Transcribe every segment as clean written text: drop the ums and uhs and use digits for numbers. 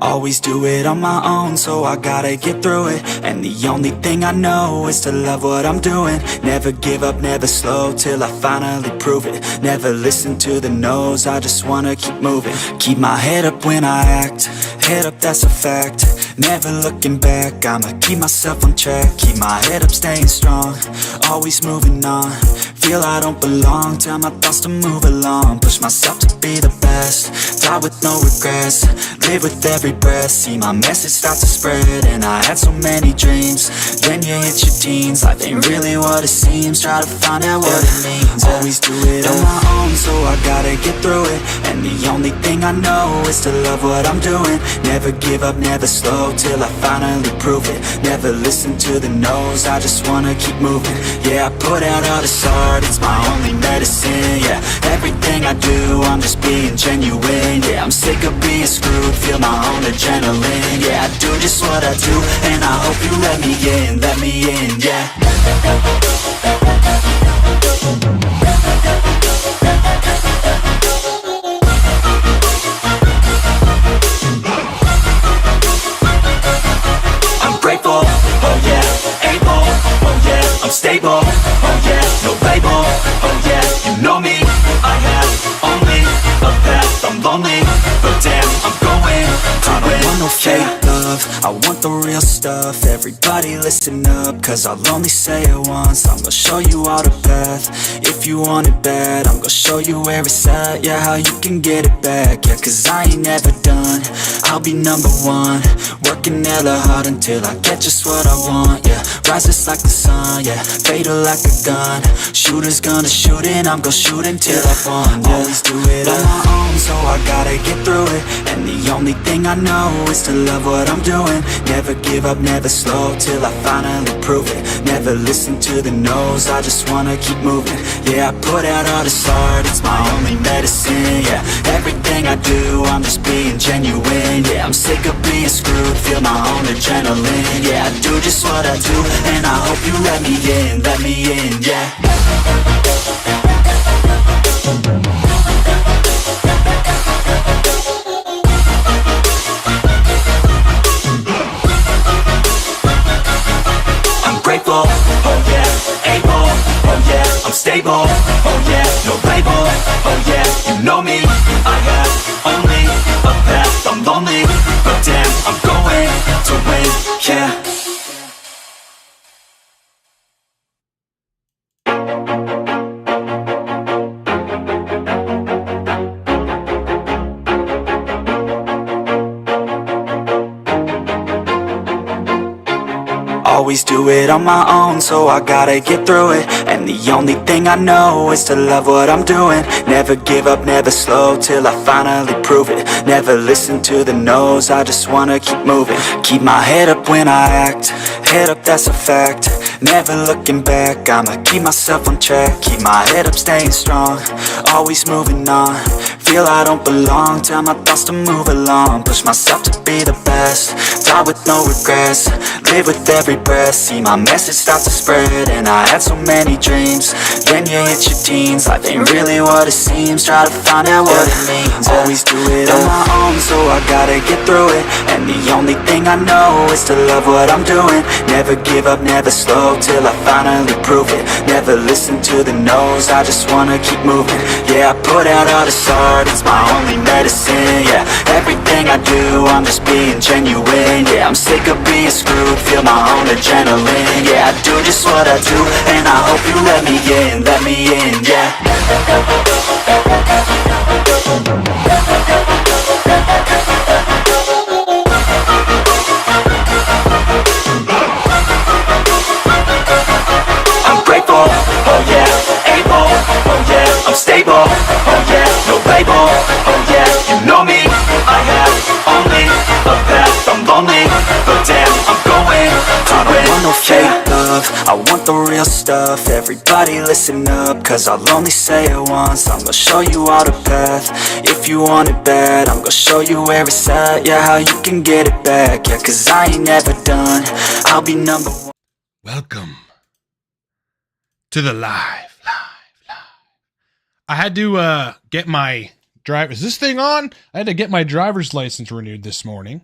Always do it on my own, so I gotta get through it. And the only thing I know is to love what I'm doing. Never give up, never slow, till I finally prove it. Never listen to the no's, I just wanna keep moving. Keep my head up when I act, head up, that's a fact. Never looking back, I'ma keep myself on track. Keep my head up, staying strong, always moving on. Feel I don't belong, tell my thoughts to move along. Push myself to be the best, die with no regrets. Live with every breath, see my message start to spread. And I had so many dreams, then you hit your teens. Life ain't really what it seems, try to find out what it means. Always do it on my own, so I gotta get through it. And the only thing I know is to love what I'm doing. Never give up, never slow, till I finally prove it. Never listen to the no's, I just wanna keep moving. Yeah, I put out all this art, it's my only medicine. Yeah, everything I do, I'm just being genuine. Yeah, I'm sick of being screwed, feel my own adrenaline. Yeah, I do just what I do, and I hope you let me in, yeah. I'm grateful, oh yeah, able, oh yeah, I'm stable, oh yeah, no label, oh yeah, you know me, I have only a path, I'm lonely, but damn, I'm going to win. I don't want no fake love, I want the real stuff. Everybody listen up, cause I'll only say it once. I'm gonna show you all the path, if you want it bad. I'm gonna show you where it's at, yeah, how you can get it back. Yeah, cause I ain't never done, I'll be number one. Working hella hard until I get just what I want, yeah. Rises like the sun, yeah, fatal like a gun. Shooter's gonna shoot and I'm gonna shoot until I won, yeah. Always do it on my own, so I gotta get through it. And the only thing I know is to love what I'm doing. Never give up, never slow, till I finally prove it. Never listen to the no's, I just wanna keep moving. Yeah, I put out all this art, it's my only medicine. Yeah, everything I do, I'm just being genuine. Yeah, I'm sick of being screwed, feel my own adrenaline. Yeah, I do just what I do, and I hope you let me in, yeah. Grateful, oh yeah, able, oh yeah, I'm stable, oh yeah, no label, oh yeah, you know me, I have only a path, I'm lonely, but damn, I'm going to win, yeah. Always do it on my own, so I gotta get through it. And the only thing I know is to love what I'm doing. Never give up, never slow, till I finally prove it. Never listen to the no's, I just wanna keep moving. Keep my head up when I act, head up, that's a fact. Never looking back, I'ma keep myself on track. Keep my head up, staying strong, always moving on. Feel I don't belong, tell my thoughts to move along. Push myself to be the best, die with no regrets. Live with every breath, see my message start to spread. And I had so many dreams, then you hit your teens. Life ain't really what it seems, try to find out what it means. Always do it on my own, so I gotta get through it. And the only thing I know is to love what I'm doing. Never give up, never slow, till I finally prove it. Never listen to the no's, I just wanna keep moving. Yeah, I put out all this art, it's my only medicine. Yeah, everything I do, I'm just being genuine. Yeah, I'm sick of being screwed, feel my own adrenaline. Yeah, I do just what I do, and I hope you let me in, yeah. I'm grateful, oh yeah, able, oh yeah, I'm stable, oh yeah, no label, oh yeah, you know me, I have only a path, I'm lonely, but damn, I'm going to win. I don't want no fake love, I want the real stuff. Everybody listen up, cause I'll only say it once. I'm gonna show you all the path, if you want it bad. I'm gonna show you where it's at, yeah, how you can get it back. Yeah, cause I ain't never done, I'll be number one. Welcome to the live. I had to get my is this thing on? I had to get my driver's license renewed this morning.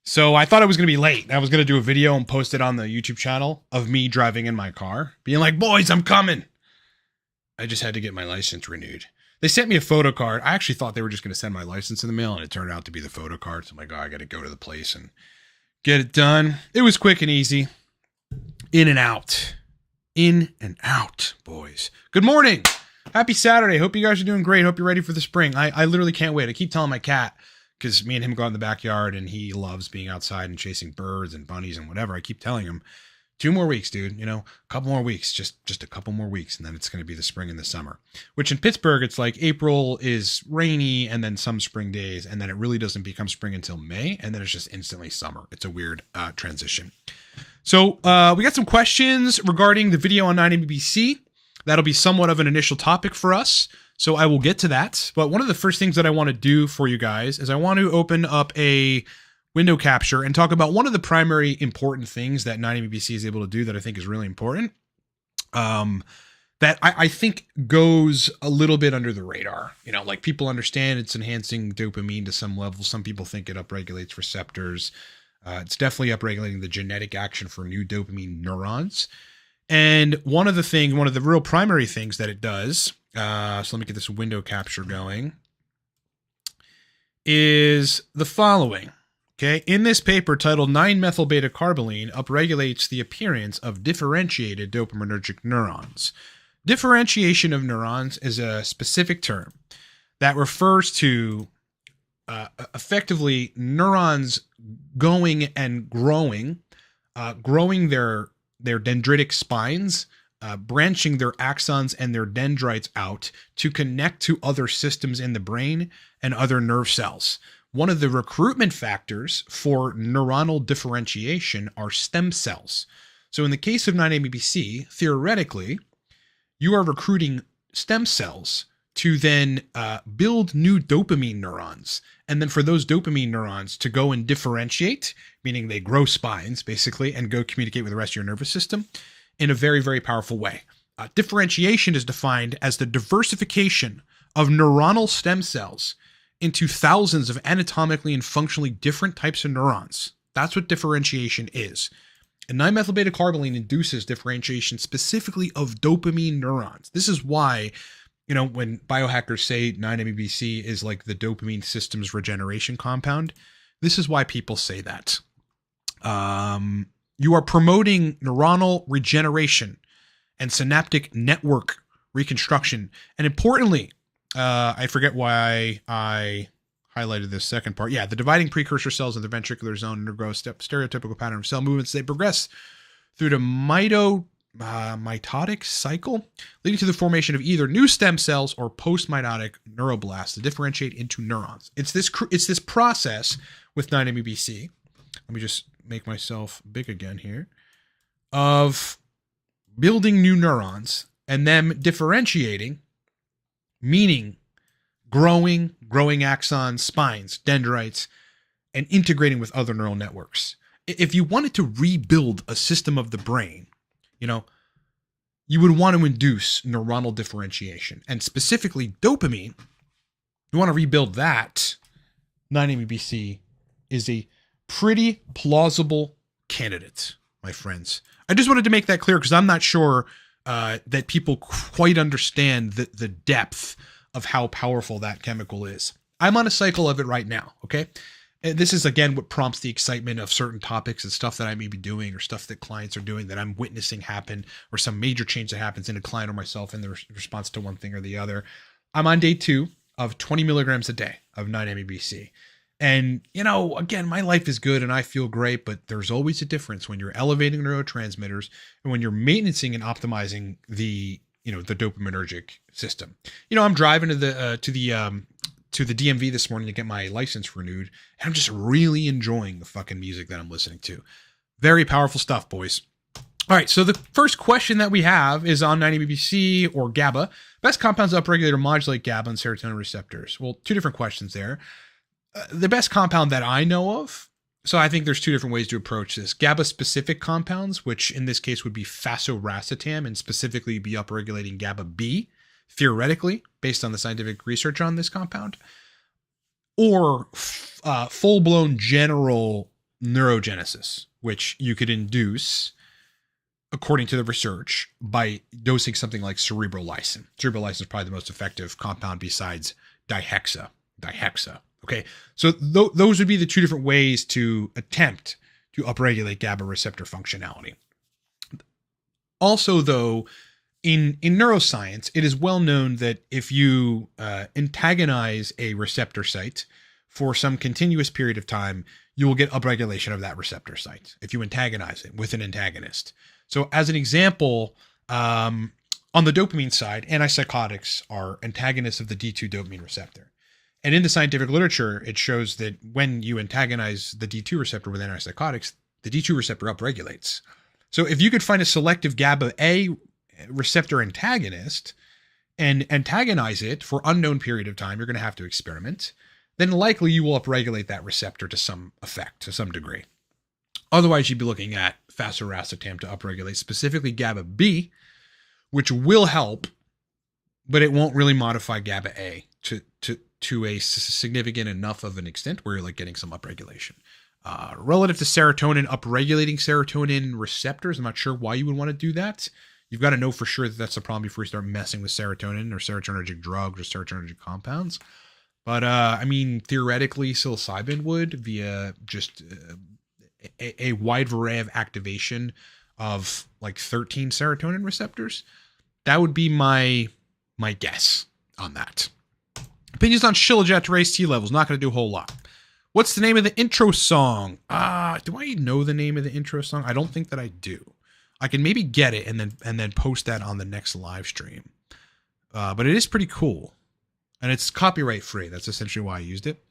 So I thought I was going to be late. I was going to do a video and post it on the YouTube channel of me driving in my car, being like, boys, I'm coming. I just had to get my license renewed. They sent me a photo card. I actually thought they were just going to send my license in the mail, and it turned out to be the photo card. So I'm like, oh, I got to go to the place and get it done. It was quick and easy. In and out. In and out, boys. Good morning. Happy Saturday. Hope you guys are doing great. Hope you're ready for the spring. I literally can't wait. I keep telling my cat, because me and him go out in the backyard and he loves being outside and chasing birds and bunnies and whatever. I keep telling him, 2 more weeks, dude, a couple more weeks, just a couple more weeks. And then it's going to be the spring and the summer, which in Pittsburgh, it's like April is rainy and then some spring days. And then it really doesn't become spring until May. And then it's just instantly summer. It's a weird transition. So we got some questions regarding the video on 9MBC. That'll be somewhat of an initial topic for us. So I will get to that. But one of the first things that I want to do for you guys is I want to open up a window capture and talk about one of the primary important things that 9MBC is able to do that I think is really important. That I think goes a little bit under the radar. Like people understand it's enhancing dopamine to some level. Some people think it upregulates receptors. It's definitely upregulating the genetic action for new dopamine neurons. And one of the real primary things that it does, so let me get this window capture going, is the following. Okay, in this paper titled 9-methylbeta-carboline upregulates the appearance of differentiated dopaminergic neurons. Differentiation of neurons is a specific term that refers to effectively neurons going and growing their dendritic spines, branching their axons and their dendrites out to connect to other systems in the brain and other nerve cells. One of the recruitment factors for neuronal differentiation are stem cells. So in the case of 9-MeBC, theoretically, you are recruiting stem cells to then build new dopamine neurons. And then for those dopamine neurons to go and differentiate, meaning they grow spines basically and go communicate with the rest of your nervous system in a very, very powerful way. Differentiation is defined as the diversification of neuronal stem cells into thousands of anatomically and functionally different types of neurons. That's what differentiation is. And 9-methylbeta-carboline induces differentiation specifically of dopamine neurons. This is why, when biohackers say 9-MeBC is like the dopamine system's regeneration compound, this is why people say that. You are promoting neuronal regeneration and synaptic network reconstruction. And importantly, I forget why I highlighted this second part. Yeah, the dividing precursor cells in the ventricular zone undergo stereotypical pattern of cell movements. They progress through the mitotic cycle, leading to the formation of either new stem cells or post-mitotic neuroblasts to differentiate into neurons. It's this process with 9-MeBC. Let me just make myself big again here, of building new neurons and them differentiating, meaning growing axons, spines, dendrites, and integrating with other neural networks. If you wanted to rebuild a system of the brain, you would want to induce neuronal differentiation. And specifically dopamine, you want to rebuild that. 9-MeBC is a pretty plausible candidate, my friends. I just wanted to make that clear because I'm not sure that people quite understand the depth of how powerful that chemical is. I'm on a cycle of it right now, okay? And this is, again, what prompts the excitement of certain topics and stuff that I may be doing or stuff that clients are doing that I'm witnessing happen or some major change that happens in a client or myself in the response to one thing or the other. I'm on day 2 of 20 milligrams a day of 9-MeBC. And, again, my life is good and I feel great, but there's always a difference when you're elevating neurotransmitters and when you're maintaining and optimizing the dopaminergic system. I'm driving to the DMV this morning to get my license renewed, and I'm just really enjoying the fucking music that I'm listening to. Very powerful stuff, boys. All right, so the first question that we have is on 9-MeBC or GABA. Best compounds to upregulate or modulate GABA and serotonin receptors. Well, 2 different questions there. The best compound that I know of So I think there's two different ways to approach this. GABA-specific compounds, which in this case would be fasoracetam and specifically be upregulating GABA-B, theoretically, based on the scientific research on this compound, or full-blown general neurogenesis, which you could induce, according to the research, by dosing something like cerebrolysin. Cerebrolysin is probably the most effective compound besides dihexa. Okay, so those would be the two different ways to attempt to upregulate GABA receptor functionality. Also, though, in neuroscience, it is well known that if you antagonize a receptor site for some continuous period of time, you will get upregulation of that receptor site if you antagonize it with an antagonist. So as an example, on the dopamine side, antipsychotics are antagonists of the D2 dopamine receptor. And in the scientific literature, it shows that when you antagonize the D2 receptor with antipsychotics, the D2 receptor upregulates. So if you could find a selective GABA-A receptor antagonist and antagonize it for unknown period of time, you're going to have to experiment, then likely you will upregulate that receptor to some effect, to some degree. Otherwise, you'd be looking at fasoracetam to upregulate specifically GABA-B, which will help, but it won't really modify GABA-A to a significant enough of an extent where you're like getting some upregulation. Relative to serotonin, upregulating serotonin receptors, I'm not sure why you would want to do that. You've got to know for sure that that's a problem before you start messing with serotonin or serotonergic drugs or serotonergic compounds. But I mean, theoretically, psilocybin would via just a wide array of activation of like 13 serotonin receptors. That would be my guess on that. Opinions on Shilajit to raise T levels. Not going to do a whole lot. What's the name of the intro song? Do I know the name of the intro song? I don't think that I do. I can maybe get it and then post that on the next live stream. But it is pretty cool. And it's copyright free. That's essentially why I used it.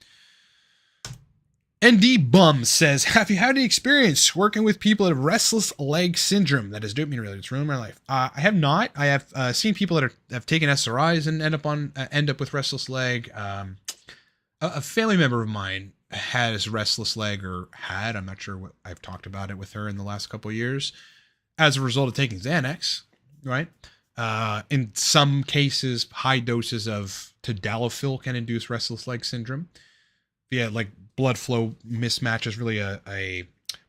ND Bum says, have you had any experience working with people that have restless leg syndrome that is dopamine related? It's ruined my life. I have not. I have seen people that have taken SRIs and end up with restless leg. A family member of mine has restless leg, or had. I'm not sure what I've talked about it with her in the last couple of years, as a result of taking Xanax, right? In some cases, high doses of tadalafil can induce restless leg syndrome. Yeah, like blood flow mismatch is really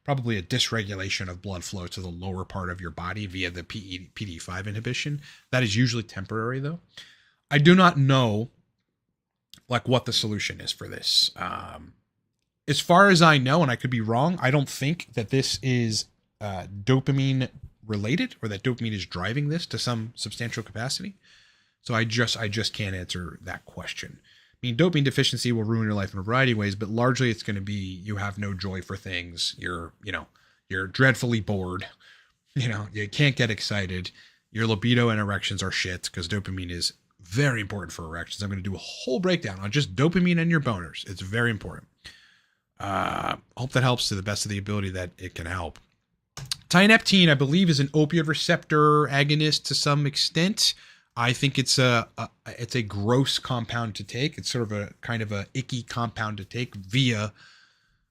probably a dysregulation of blood flow to the lower part of your body via the PDE5 inhibition. That is usually temporary, though. I do not know like what the solution is for this. As far as I know, and I could be wrong, I don't think that this is dopamine related, or that dopamine is driving this to some substantial capacity. So I just can't answer that question. I mean, dopamine deficiency will ruin your life in a variety of ways, but largely it's going to be you have no joy for things. You're dreadfully bored. You can't get excited. Your libido and erections are shit because dopamine is very important for erections. I'm going to do a whole breakdown on just dopamine and your boners. It's very important. Hope that helps to the best of the ability that it can help. Tineptine, I believe, is an opioid receptor agonist to some extent. I think it's a gross compound to take. It's sort of a kind of a icky compound to take via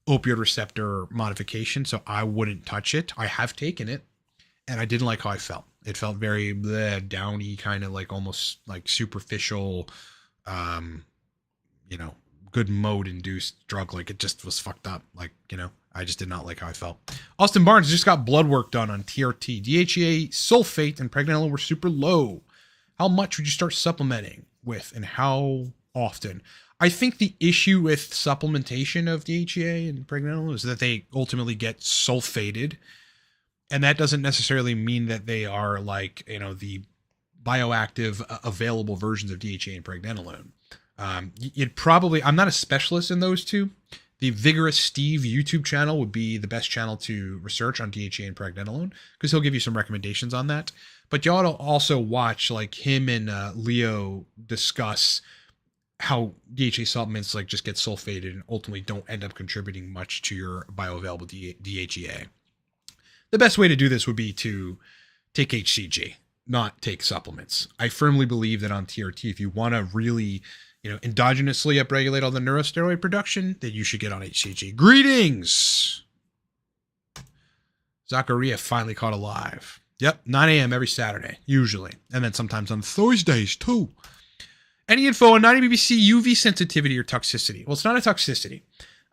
opioid receptor modification. So I wouldn't touch it. I have taken it and I didn't like how I felt. It felt very downy, kind of like almost like superficial, good mode induced drug. Like it just was fucked up. Like, I just did not like how I felt. Austin Barnes just got blood work done on TRT. DHEA, sulfate, and pregnenolone were super low. How much would you start supplementing with, and how often? I think the issue with supplementation of DHEA and pregnenolone is that they ultimately get sulfated, and that doesn't necessarily mean that they are like, the bioactive available versions of DHEA and pregnenolone. I'm not a specialist in those two. The Vigorous Steve YouTube channel would be the best channel to research on DHEA and pregnenolone, because he'll give you some recommendations on that. But you ought to also watch like him and Leo discuss how DHEA supplements like just get sulfated and ultimately don't end up contributing much to your bioavailable DHEA. The best way to do this would be to take HCG, not take supplements. I firmly believe that on TRT, if you want to really endogenously upregulate all the neurosteroid production, then you should get on HCG. Greetings! Zachariah finally caught alive. Yep, 9 a.m. every Saturday, usually. And then sometimes on Thursdays, too. Any info on 90BBC UV sensitivity or toxicity? Well, it's not a toxicity.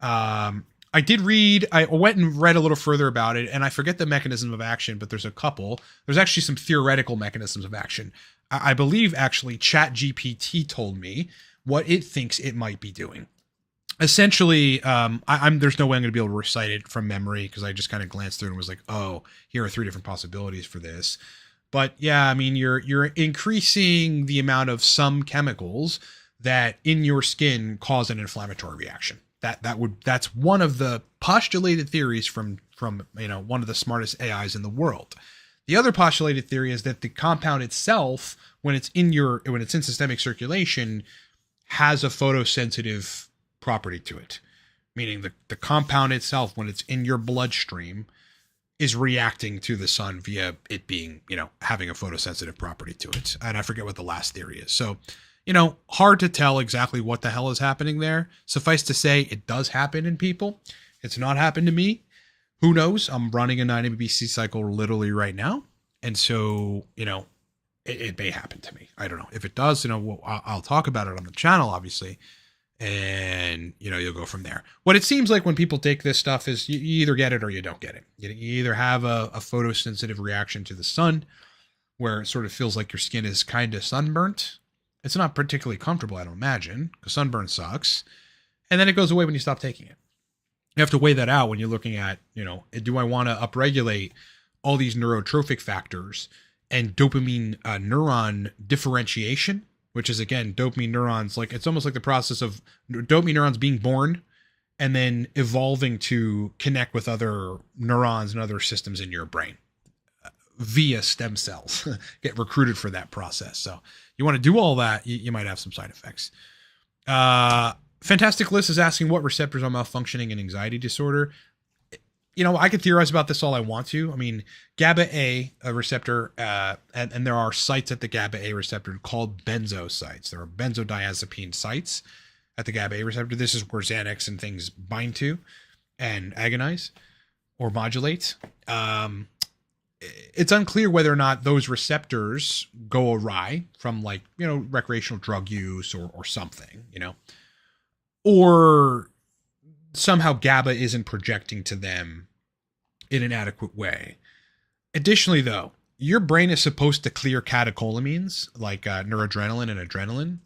I did read, I went and read a little further about it, and I forget the mechanism of action, but there's a couple. There's actually some theoretical mechanisms of action. I believe, actually, ChatGPT told me what it thinks it might be doing. Essentially, there's no way I'm going to be able to recite it from memory because I just kind of glanced through and was like, oh, here are 3 different possibilities for this. But yeah, I mean, you're increasing the amount of some chemicals that in your skin cause an inflammatory reaction. That's one of the postulated theories from one of the smartest AIs in the world. The other postulated theory is that the compound itself, when it's in systemic circulation, has a photosensitive property to it, meaning the compound itself, when it's in your bloodstream, is reacting to the sun via it being, having a photosensitive property to it. And I forget what the last theory is. So, hard to tell exactly what the hell is happening there. Suffice to say, it does happen in people. It's not happened to me. Who knows? I'm running a 9-ABC cycle literally right now. And so, it may happen to me. I don't know. If it does, I'll talk about it on the channel, obviously. And, you'll go from there. What it seems like when people take this stuff is you either get it or you don't get it. You either have a photosensitive reaction to the sun where it sort of feels like your skin is kind of sunburnt. It's not particularly comfortable, I don't imagine, because sunburn sucks. And then it goes away when you stop taking it. You have to weigh that out when you're looking at, do I want to upregulate all these neurotrophic factors and dopamine neuron differentiation, which is, again, dopamine neurons. Like, it's almost like the process of dopamine neurons being born and then evolving to connect with other neurons and other systems in your brain via stem cells, get recruited for that process. So you want to do all that, you might have some side effects. Fantastic List is asking what receptors are malfunctioning in anxiety disorder. I could theorize about this all I want to. I mean, GABA A, a receptor, and there are sites at the GABA A receptor called benzo sites. There are benzodiazepine sites at the GABA A receptor. This is where Xanax and things bind to and agonize or modulate. It's unclear whether or not those receptors go awry from recreational drug use or something, or somehow GABA isn't projecting to them in an adequate way. Additionally, though, your brain is supposed to clear catecholamines like noradrenaline and adrenaline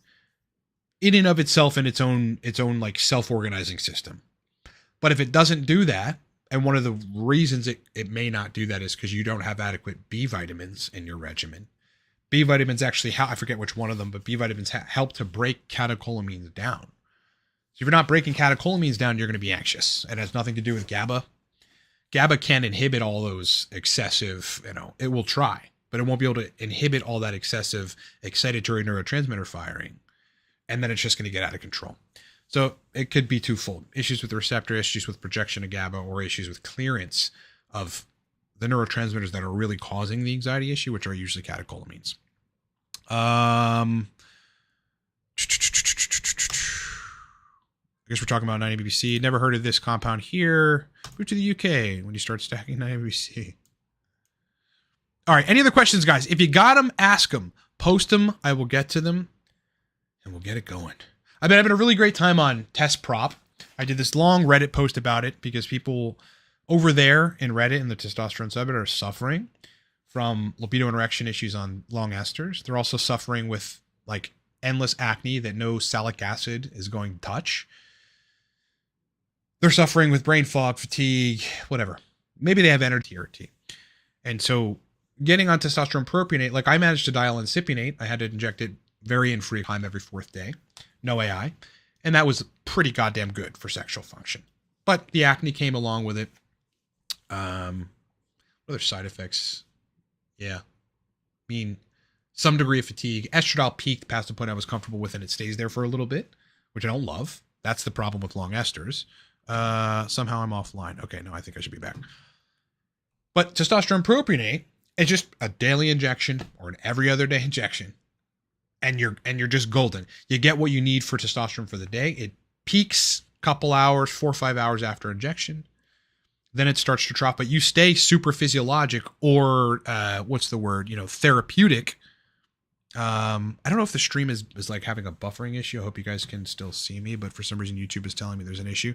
in and of itself in its own self-organizing system. But if it doesn't do that, and one of the reasons it may not do that is because you don't have adequate B vitamins in your regimen. B vitamins actually, I forget which one of them, but B vitamins help to break catecholamines down. So if you're not breaking catecholamines down, you're going to be anxious. It has nothing to do with GABA. GABA can't inhibit all those excessive, it will try, but it won't be able to inhibit all that excessive excitatory neurotransmitter firing. And then it's just going to get out of control. So it could be twofold: issues with the receptor, issues with projection of GABA, or issues with clearance of the neurotransmitters that are really causing the anxiety issue, which are usually catecholamines. I guess we're talking about 9-BBC. Never heard of this compound here. Move to the UK when you start stacking 9-BBC. All right. Any other questions, guys? If you got them, ask them. Post them. I will get to them, and we'll get it going. I've been having a really great time on Test Prop. I did this long Reddit post about it because people over there in Reddit in the testosterone subreddit are suffering from libido and erection issues on long esters. They're also suffering with endless acne that no salic acid is going to touch. They're suffering with brain fog, fatigue, whatever. Maybe they have TRT. And so getting on testosterone propionate, I managed to dial in cypionate. I had to inject it very infrequently every 4th day. No AI. And that was pretty goddamn good for sexual function. But the acne came along with it. What other side effects? Yeah. Some degree of fatigue. Estradiol peaked past the point I was comfortable with, and it stays there for a little bit, which I don't love. That's the problem with long esters. Somehow I'm offline. Okay, no, I think I should be back. But testosterone propionate is just a daily injection or an every other day injection and you're just golden. You get what you need for testosterone for the day. It peaks a couple hours, 4 or 5 hours after injection. Then it starts to drop, but you stay super physiologic or what's the word? Therapeutic. I don't know if the stream is like having a buffering issue. I hope you guys can still see me, but for some reason YouTube is telling me there's an issue.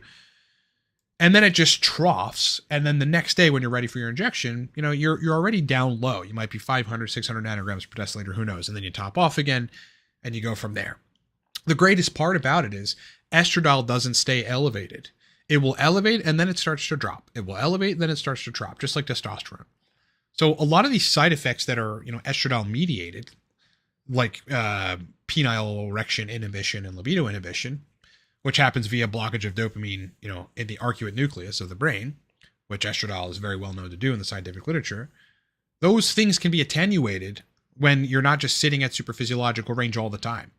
And then it just troughs. And then the next day when you're ready for your injection, you're already down low. You might be 500, 600 nanograms per deciliter, who knows? And then you top off again and you go from there. The greatest part about it is estradiol doesn't stay elevated. It will elevate and then it starts to drop. It will elevate, then it starts to drop, just like testosterone. So a lot of these side effects that are, estradiol mediated, like penile erection inhibition and libido inhibition, which happens via blockage of dopamine, in the arcuate nucleus of the brain, which estradiol is very well known to do in the scientific literature. Those things can be attenuated when you're not just sitting at super physiological range all the time.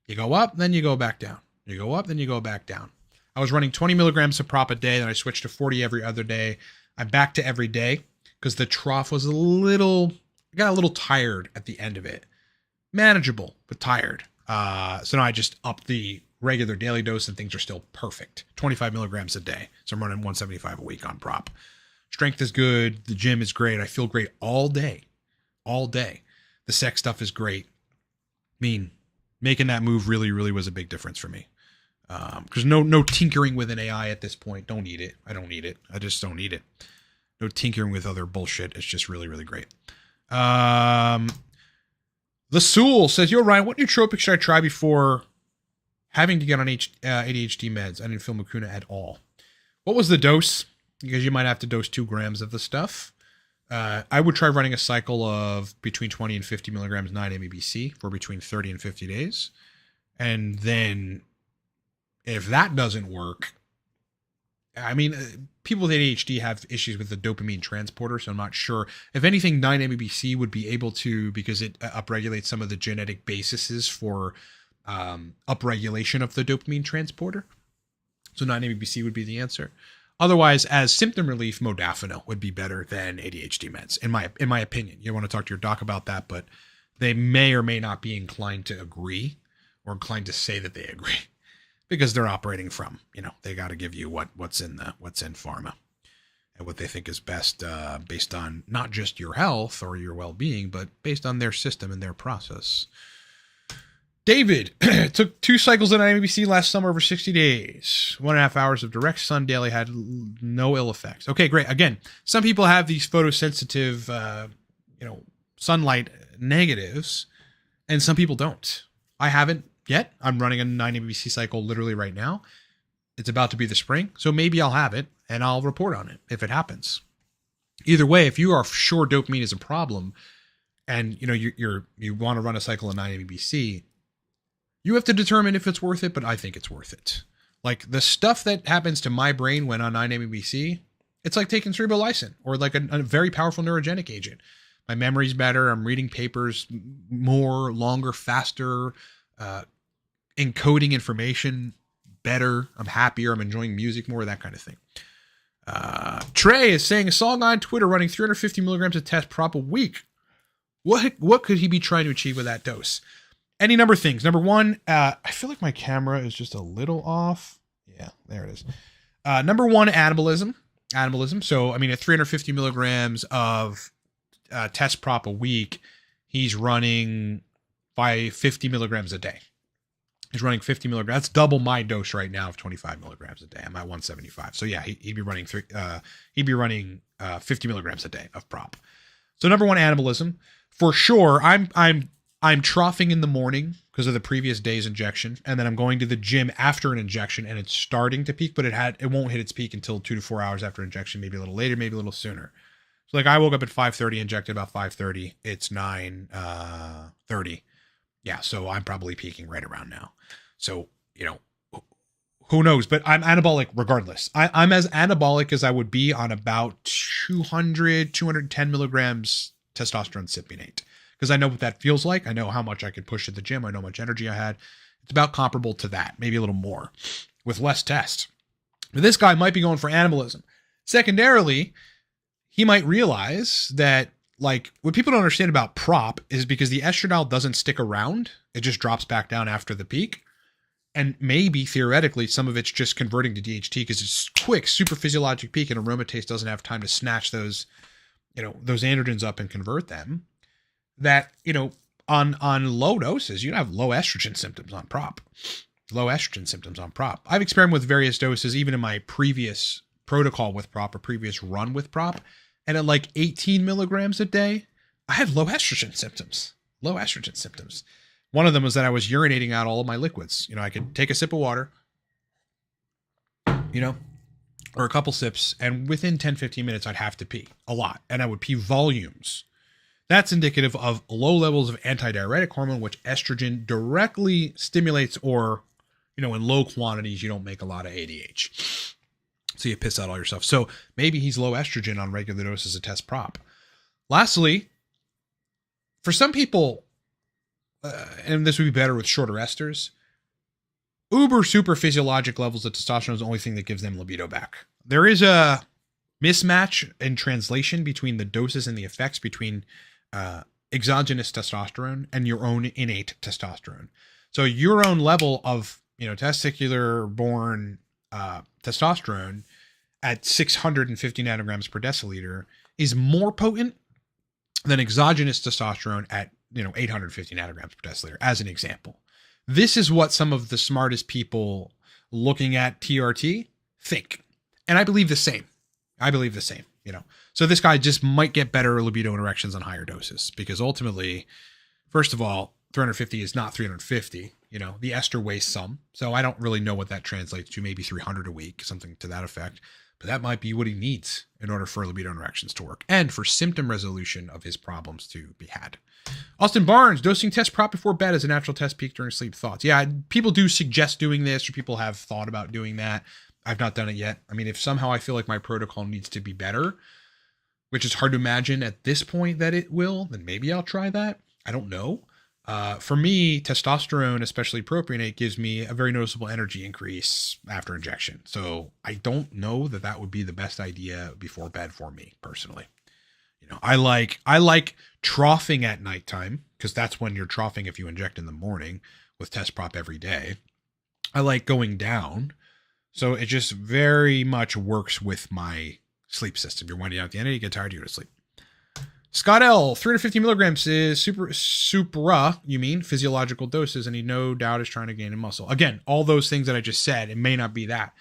You go up, then you go back down. You go up, then you go back down. I was running 20 milligrams of prop a day, then I switched to 40 every other day. I'm back to every day because the trough was I got a little tired at the end of it. Manageable, but tired. So now I just upped the regular daily dose and things are still perfect. 25 milligrams a day. So I'm running 175 a week on prop. Strength is good. The gym is great. I feel great all day. All day. The sex stuff is great. Making that move really, really was a big difference for me. Because no tinkering with an AI at this point. Don't need it. I don't need it. I just don't need it. No tinkering with other bullshit. It's just really, really great. The Soul says, "Yo, Ryan, what nootropic should I try before having to get on ADHD meds? I didn't feel Mukuna at all." What was the dose? Because you might have to dose 2 grams of the stuff. I would try running a cycle of between 20 and 50 milligrams 9-MEBC for between 30 and 50 days. And then if that doesn't work, people with ADHD have issues with the dopamine transporter, so I'm not sure. If anything, 9-MEBC would be able to, because it upregulates some of the genetic bases for upregulation of the dopamine transporter. So 9-MEBC would be the answer. Otherwise, as symptom relief, modafinil would be better than ADHD meds, in my opinion. You want to talk to your doc about that, but they may or may not be inclined to agree or inclined to say that they agree. Because they're operating from, they got to give you what's in pharma and what they think is best based on not just your health or your well-being, but based on their system and their process. David took 2 cycles of NIBC last summer over 60 days. 1.5 hours of direct sun daily, had no ill effects. Okay, great. Again, some people have these photosensitive, sunlight negatives, and some people don't. I haven't yet. I'm running a 9-MEBC cycle literally right now. It's about to be the spring, so maybe I'll have it and I'll report on it if it happens. Either way, if you are sure dopamine is a problem and you want to run a cycle of 9-MEBC, you have to determine if it's worth it, but I think it's worth it. Like the stuff that happens to my brain when on 9-MEBC, it's like taking cerebrolysin or like a very powerful neurogenic agent. My memory's better. I'm reading papers more, longer, faster, encoding information better. I'm happier. I'm enjoying music more, that kind of thing. Trey is saying, a song on Twitter running 350 milligrams of test prop a week. What could he be trying to achieve with that dose? Any number of things. Number one, I feel like my camera is just a little off. Yeah, there it is. Number one, anabolism. So, at 350 milligrams of test prop a week, he's running by 50 milligrams a day. He's running 50 milligrams. That's double my dose right now of 25 milligrams a day. I'm at 175. So yeah, he'd be running 50 milligrams a day of prop. So number one, anabolism for sure. I'm troughing in the morning because of the previous day's injection, and then I'm going to the gym after an injection, and it's starting to peak, but it won't hit its peak until 2 to 4 hours after injection, maybe a little later, maybe a little sooner. So like I woke up at 5:30, injected about 5:30. It's 9:30. Yeah, so I'm probably peaking right around now. So, who knows? But I'm anabolic regardless. I'm as anabolic as I would be on about 210 milligrams testosterone cypionate. Because I know what that feels like. I know how much I could push at the gym. I know how much energy I had. It's about comparable to that, maybe a little more, with less test. But this guy might be going for anabolism. Secondarily, he might realize that like what people don't understand about prop is because the estradiol doesn't stick around. It just drops back down after the peak. And maybe theoretically, some of it's just converting to DHT because it's quick, super physiologic peak, and aromatase doesn't have time to snatch those, those androgens up and convert them. That, on low doses, you have low estrogen symptoms on prop. Low estrogen symptoms on prop. I've experimented with various doses, even in my previous protocol with prop or previous run with prop. And at like 18 milligrams a day, I had low estrogen symptoms. Low estrogen symptoms. One of them was that I was urinating out all of my liquids. I could take a sip of water, or a couple sips, and within 10, 15 minutes, I'd have to pee a lot. And I would pee volumes. That's indicative of low levels of antidiuretic hormone, which estrogen directly stimulates, or, in low quantities, you don't make a lot of ADH. So you piss out all your stuff. So maybe he's low estrogen on regular doses of test prop. Lastly, for some people, and this would be better with shorter esters, uber super physiologic levels of testosterone is the only thing that gives them libido back. There is a mismatch in translation between the doses and the effects between exogenous testosterone and your own innate testosterone. So your own level of, testicular born testosterone at 650 nanograms per deciliter is more potent than exogenous testosterone at 850 nanograms per deciliter, as an example. This is what some of the smartest people looking at TRT think. And I believe the same. So this guy just might get better libido and erections on higher doses because ultimately, first of all, 350 is not 350. The ester weighs some. So I don't really know what that translates to, maybe 300 a week, something to that effect. But that might be what he needs in order for libido and erections to work and for symptom resolution of his problems to be had. Austin Barnes, dosing test prop before bed as a natural test peak during sleep. Thoughts? Yeah, people do suggest doing this, or people have thought about doing that. I've not done it yet. I mean, if somehow I feel like my protocol needs to be better, which is hard to imagine at this point that it will, then maybe I'll try that. I don't know. For me, testosterone, especially propionate, gives me a very noticeable energy increase after injection. So I don't know that that would be the best idea before bed for me personally. I like troughing at nighttime because that's when you're troughing if you inject in the morning with test prop every day. I like going down. So it just very much works with my sleep system. You're winding down at the end, you get tired, you go to sleep. Scott L, 350 milligrams is supra, physiological doses, and he no doubt is trying to gain in muscle. Again, all those things that I just said, it may not be that.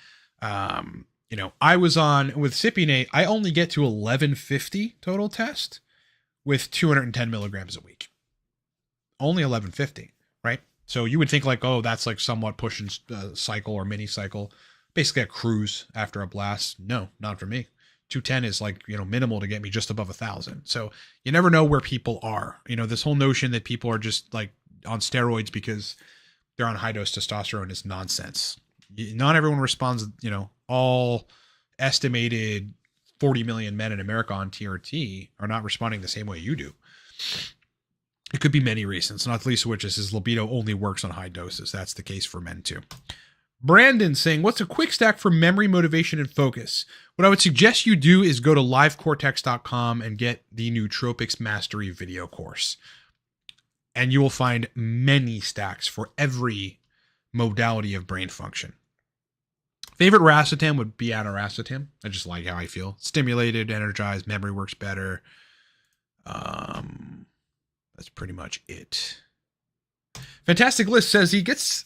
I was on, with Cypionate, I only get to 1150 total test with 210 milligrams a week. Only 1150, right? So you would think like, oh, that's like somewhat pushing cycle or mini cycle. Basically a cruise after a blast. No, not for me. 210 is like, minimal to get me just above 1,000. So you never know where people are. This whole notion that people are just like on steroids because they're on high dose testosterone is nonsense. Not everyone responds, all estimated 40 million men in America on TRT are not responding the same way you do. It could be many reasons, not least of which is libido only works on high doses. That's the case for men too. Brandon saying, what's a quick stack for memory, motivation, and focus? What I would suggest you do is go to livecortex.com and get the Nootropics Mastery video course. And you will find many stacks for every modality of brain function. Favorite racetam would be aniracetam. I just like how I feel. Stimulated, energized, memory works better. That's pretty much it. Fantastic List says he gets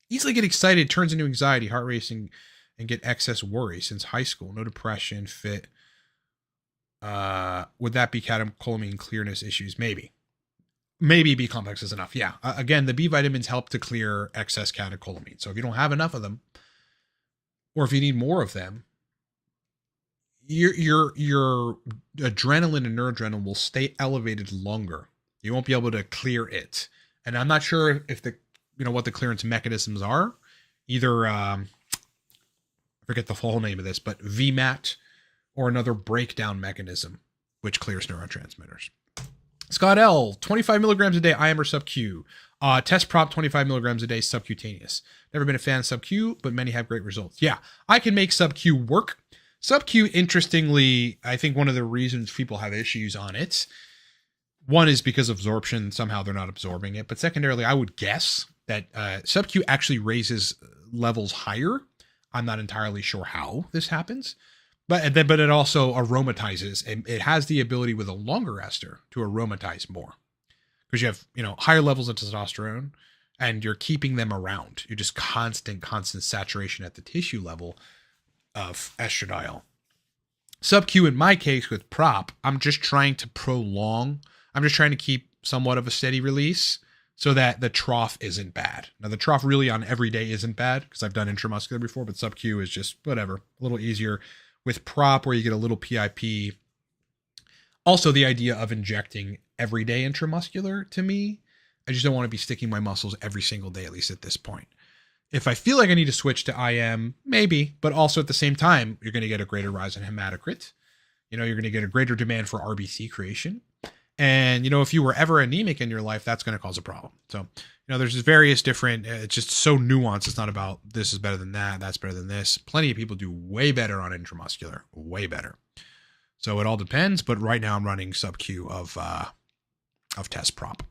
easily get excited, turns into anxiety, heart racing, and get excess worry since high school. No depression, fit. Would that be catecholamine clearness issues? Maybe. Maybe B complex is enough. Yeah. Again, the B vitamins help to clear excess catecholamine. So if you don't have enough of them, or if you need more of them, your adrenaline and noradrenaline will stay elevated longer. You won't be able to clear it. And I'm not sure if what the clearance mechanisms are. Either, I forget the full name of this, but VMAT or another breakdown mechanism, which clears neurotransmitters. Scott L, 25 milligrams a day, IM or sub-Q. Test prop, 25 milligrams a day, subcutaneous. Never been a fan of sub-Q, but many have great results. Yeah, I can make sub-Q work. Sub-Q, interestingly, I think one of the reasons people have issues on it, one is because of absorption. Somehow they're not absorbing it. But secondarily, I would guess that sub-Q actually raises levels higher. I'm not entirely sure how this happens. But it also aromatizes, and it has the ability with a longer ester to aromatize more. Because you have, higher levels of testosterone, and you're keeping them around. You're just constant saturation at the tissue level of estradiol. Sub-Q, in my case with prop, I'm just trying to keep somewhat of a steady release so that the trough isn't bad. Now, the trough really on every day isn't bad because I've done intramuscular before, but sub-Q is just whatever, a little easier. With prop, where you get a little PIP. Also, the idea of injecting everyday intramuscular, to me, I just don't want to be sticking my muscles every single day, at least at this point. If I feel like I need to switch to IM, maybe, but also at the same time, you're going to get a greater rise in hematocrit. You're going to get a greater demand for RBC creation. And, if you were ever anemic in your life, that's going to cause a problem. So, there's various different, it's just so nuanced. It's not about this is better than that, that's better than this. Plenty of people do way better on intramuscular, way better. So it all depends, but right now I'm running sub-Q of test prop.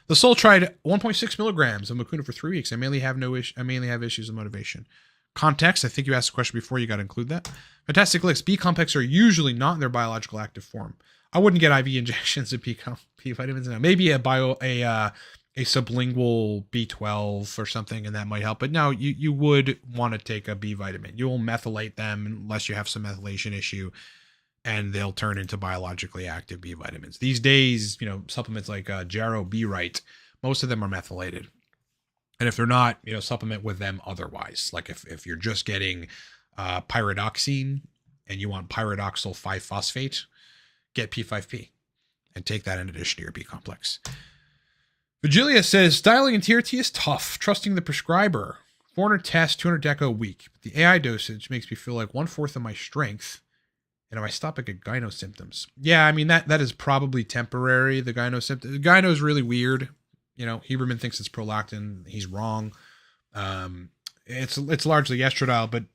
The Soul tried 1.6 milligrams of Mucuna for 3 weeks. I mainly have issues of motivation. Context, I think you asked a question before, you got to include that. Fantastic licks. B complex are usually not in their biological active form. I wouldn't get IV injections of P vitamins now. Maybe a sublingual B12 or something, and that might help. But no, you would want to take a B vitamin. You will methylate them unless you have some methylation issue, and they'll turn into biologically active B vitamins. These days, supplements like Jarrow B-Right, most of them are methylated. And if they're not, supplement with them otherwise. Like if you're just getting pyridoxine and you want pyridoxal 5-phosphate, get P5P and take that in addition to your B complex. Vigilia says, styling in TRT is tough. Trusting the prescriber. 400 tests, 200 deca a week. But the AI dosage makes me feel like 1/4 of my strength. And if I stop, I get gyno symptoms. Yeah, I mean, that is probably temporary, the gyno symptoms. Gyno is really weird. Huberman thinks it's prolactin. He's wrong. It's largely estradiol, but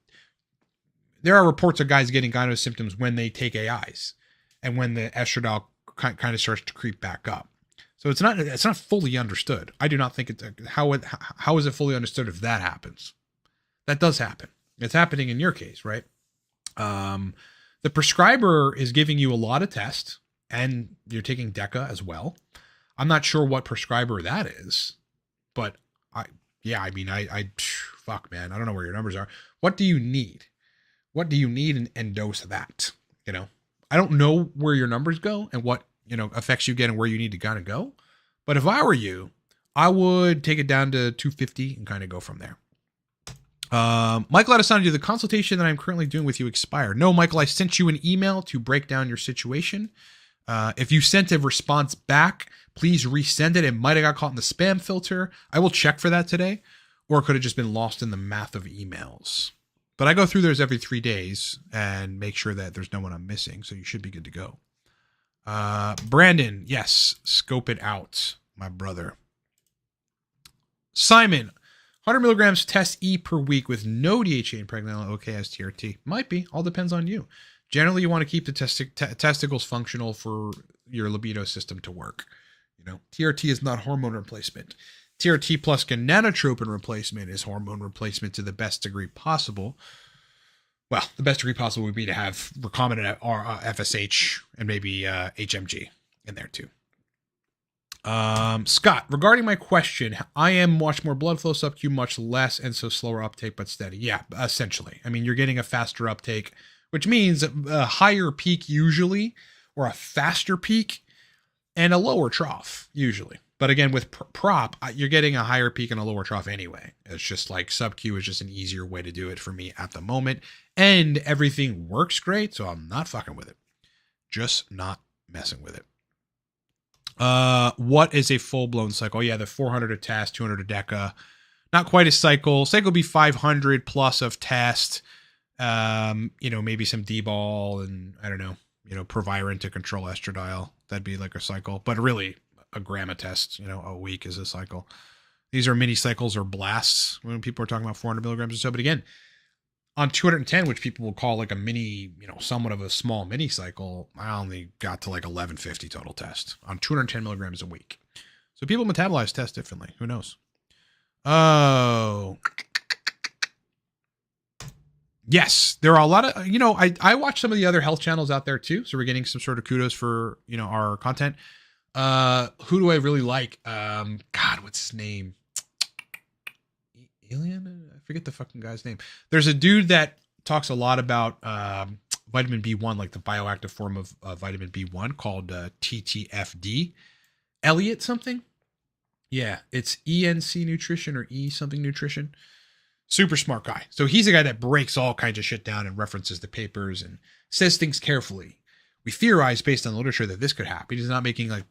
there are reports of guys getting gyno symptoms when they take AIs and when the estradiol kind of starts to creep back up. So it's not fully understood. I do not think how is it fully understood if that happens? That does happen. It's happening in your case, right? The prescriber is giving you a lot of tests, and you're taking DECA as well. I'm not sure what prescriber that is, but fuck, man, I don't know where your numbers are. What do you need? What do you need and dose that? I don't know where your numbers go and what, effects you get and where you need to kind of go. But if I were you, I would take it down to 250 and kind of go from there. Michael Adesanya, the consultation that I'm currently doing with you expired. No, Michael, I sent you an email to break down your situation. If you sent a response back, please resend it. It might have got caught in the spam filter. I will check for that today, or it could have just been lost in the math of emails. But I go through those every 3 days and make sure that there's no one I'm missing. So you should be good to go. Brandon, yes, scope it out, my brother. Simon, 100 milligrams test E per week with no DHA and pregnenolone, okay as TRT. Might be, all depends on you. Generally, you want to keep the testicles functional for your libido system to work. TRT is not hormone replacement. TRT plus gonadotropin replacement is hormone replacement to the best degree possible. Well, the best degree possible would be to have recombinant FSH and maybe HMG in there too. Scott, regarding my question, I am much more blood flow, sub-Q much less, and so slower uptake but steady. Yeah, essentially. I mean, you're getting a faster uptake, which means a higher peak usually, or a faster peak, and a lower trough usually. But again, with prop, you're getting a higher peak and a lower trough anyway. It's just like sub-Q is just an easier way to do it for me at the moment. And everything works great, so I'm not fucking with it. Just not messing with it. What is a full-blown cycle? Yeah, the 400 a test, 200 a deca. Not quite a cycle. Cycle would be 500 plus of test. Maybe some D-ball and, I don't know, Proviron to control estradiol. That'd be like a cycle. But really, a gram a test, a week is a cycle. These are mini cycles or blasts when people are talking about 400 milligrams or so. But again, On 210, which people will call like a mini, somewhat of a small mini cycle, I only got to like 1150 total test on 210 milligrams a week. So people metabolize tests differently. Who knows? Oh, yes, there are a lot of, I watch some of the other health channels out there too. So we're getting some sort of kudos for, our content. Who do I really like? God, what's his name? Alien? I forget the fucking guy's name. There's a dude that talks a lot about vitamin B1, like the bioactive form of vitamin B1 called TTFD. Elliot something? Yeah, it's ENC Nutrition or E something Nutrition. Super smart guy. So he's a guy that breaks all kinds of shit down and references the papers and says things carefully. We theorize based on the literature that this could happen. He's not making like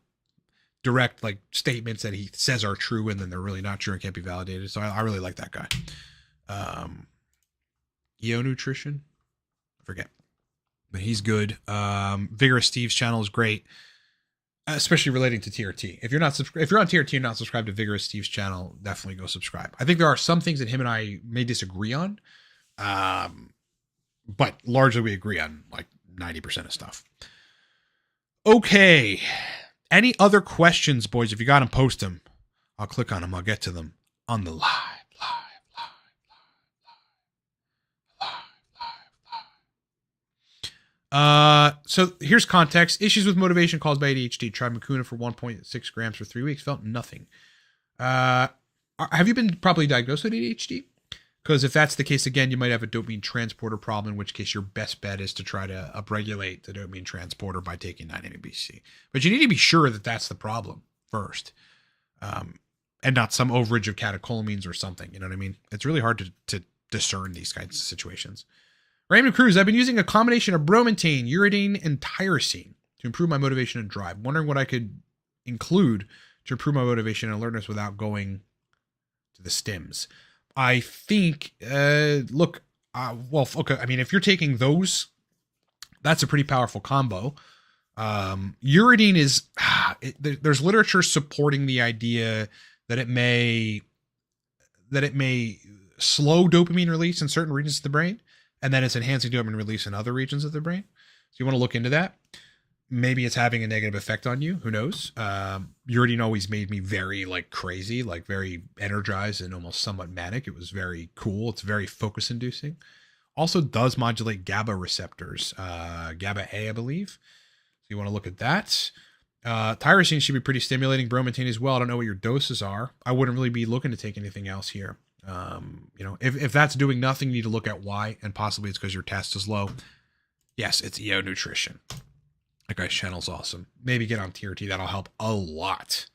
direct like statements that he says are true and then they're really not true and can't be validated. So I really like that guy. EO Nutrition, I forget, but he's good. Vigorous Steve's channel is great, especially relating to TRT. If you're on TRT and not subscribed to Vigorous Steve's channel, definitely go subscribe. I think there are some things that him and I may disagree on, but largely we agree on like 90% of stuff. Okay. Any other questions, boys? If you got them, post them. I'll click on them. I'll get to them on the live. So here's context. Issues with motivation caused by ADHD. Tried Mucuna for 1.6 grams for 3 weeks. Felt nothing. Have you been properly diagnosed with ADHD? Because if that's the case, again, you might have a dopamine transporter problem, in which case your best bet is to try to upregulate the dopamine transporter by taking 9-MeBC. But you need to be sure that that's the problem first, and not some overage of catecholamines or something. You know what I mean? It's really hard to discern these kinds of situations. Raymond Cruz, I've been using a combination of bromontane, uridine, and tyrosine to improve my motivation and drive. Wondering what I could include to improve my motivation and alertness without going to the stims. I think, okay. I mean, if you're taking those, that's a pretty powerful combo. Uridine is, there's literature supporting the idea that it may slow dopamine release in certain regions of the brain, and then it's enhancing dopamine release in other regions of the brain. So you want to look into that. Maybe it's having a negative effect on you. Who knows? Uridine always made me very like crazy, like very energized and almost somewhat manic. It was very cool. It's very focus inducing. Also does modulate GABA receptors, GABA A, I believe. So you want to look at that. Tyrosine should be pretty stimulating. Bromontane as well. I don't know what your doses are. I wouldn't really be looking to take anything else here. If that's doing nothing, you need to look at why, and possibly it's because your test is low. Yes, it's EO Nutrition. That guy's channel's awesome. Maybe get on TRT. That'll help a lot.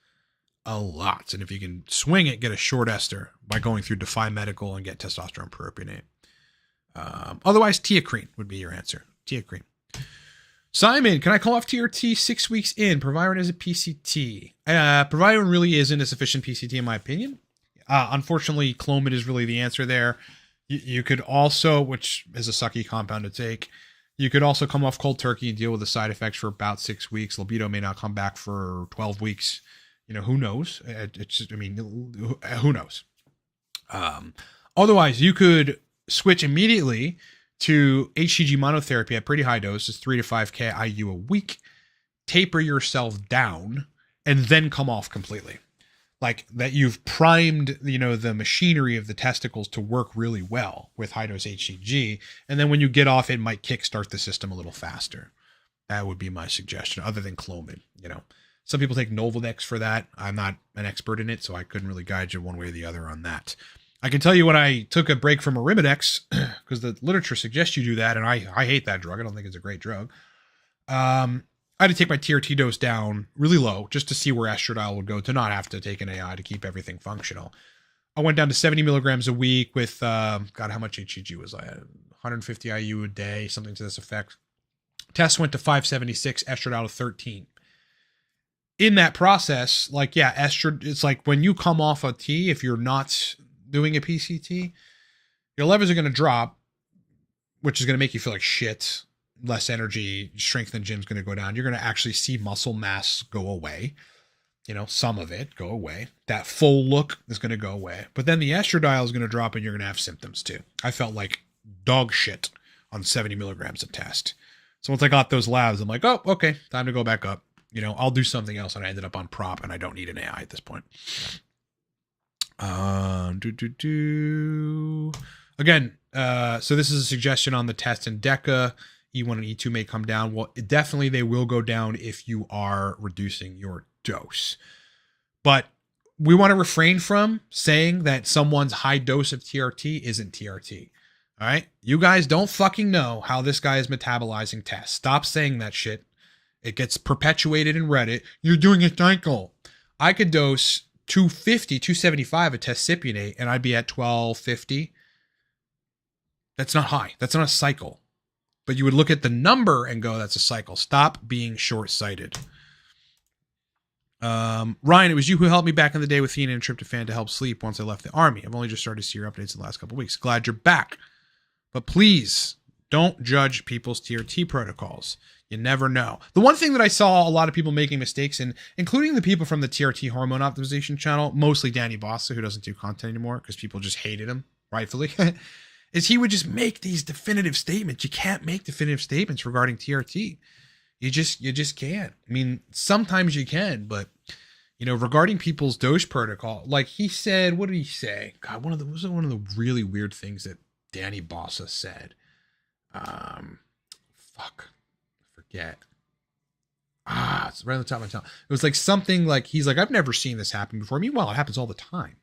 And if you can swing it, get a short ester by going through Defy Medical and get testosterone propionate. Otherwise, Teacrine would be your answer. Teacrine. Simon, can I call off TRT 6 weeks in? Proviron is a PCT. Proviron really isn't a sufficient PCT in my opinion. Unfortunately, Clomid is really the answer there. You could also, which is a sucky compound to take, you could also come off cold turkey and deal with the side effects for about 6 weeks. Libido may not come back for 12 weeks. Who knows? Who knows? Otherwise, you could switch immediately to HCG monotherapy at pretty high doses, 3 to 5 IU a week, taper yourself down, and then come off completely. Like that you've primed, the machinery of the testicles to work really well with high dose HCG. And then when you get off, it might kickstart the system a little faster. That would be my suggestion, other than Clomid. Some people take Novodex for that. I'm not an expert in it, so I couldn't really guide you one way or the other on that. I can tell you when I took a break from Arimidex, because the literature suggests you do that, and I hate that drug. I don't think it's a great drug. I had to take my TRT dose down really low just to see where estradiol would go, to not have to take an AI to keep everything functional. I went down to 70 milligrams a week with, how much HCG was I at? 150 IU a day, something to this effect. Test went to 576, estradiol to 13. In that process, it's like when you come off a T, if you're not doing a PCT, your levels are going to drop, which is going to make you feel like shit. Less energy, strength in the gym is going to go down. You're going to actually see muscle mass go away. Some of it go away. That full look is going to go away. But then the estradiol is going to drop and you're going to have symptoms too. I felt like dog shit on 70 milligrams of test. So once I got those labs, I'm like, oh, okay, time to go back up. I'll do something else. And I ended up on prop, and I don't need an AI at this point. Again, so this is a suggestion on the test in DECA. E1 and E2 may come down. Well, definitely they will go down if you are reducing your dose. But we want to refrain from saying that someone's high dose of TRT isn't TRT. All right? You guys don't fucking know how this guy is metabolizing tests. Stop saying that shit. It gets perpetuated in Reddit. You're doing a cycle. I could dose 250, 275 of testcypionate, and I'd be at 1250. That's not high. That's not a cycle. But you would look at the number and go, that's a cycle. Stop being short-sighted. Ryan, it was you who helped me back in the day with theanine and tryptophan to help sleep once I left the army. I've only just started to see your updates in the last couple of weeks. Glad you're back. But please, don't judge people's TRT protocols. You never know. The one thing that I saw a lot of people making mistakes in, including the people from the TRT hormone optimization channel, mostly Danny Bossa, who doesn't do content anymore because people just hated him, rightfully, is he would just make these definitive statements. You can't make definitive statements regarding TRT. You just can't. I mean, sometimes you can, but regarding people's dose protocol, like he said, what did he say? God, one of the really weird things that Danny Bossa said. Forget. It's right on the top of my tongue. It was like something like, he's like, I've never seen this happen before. Meanwhile, it happens all the time.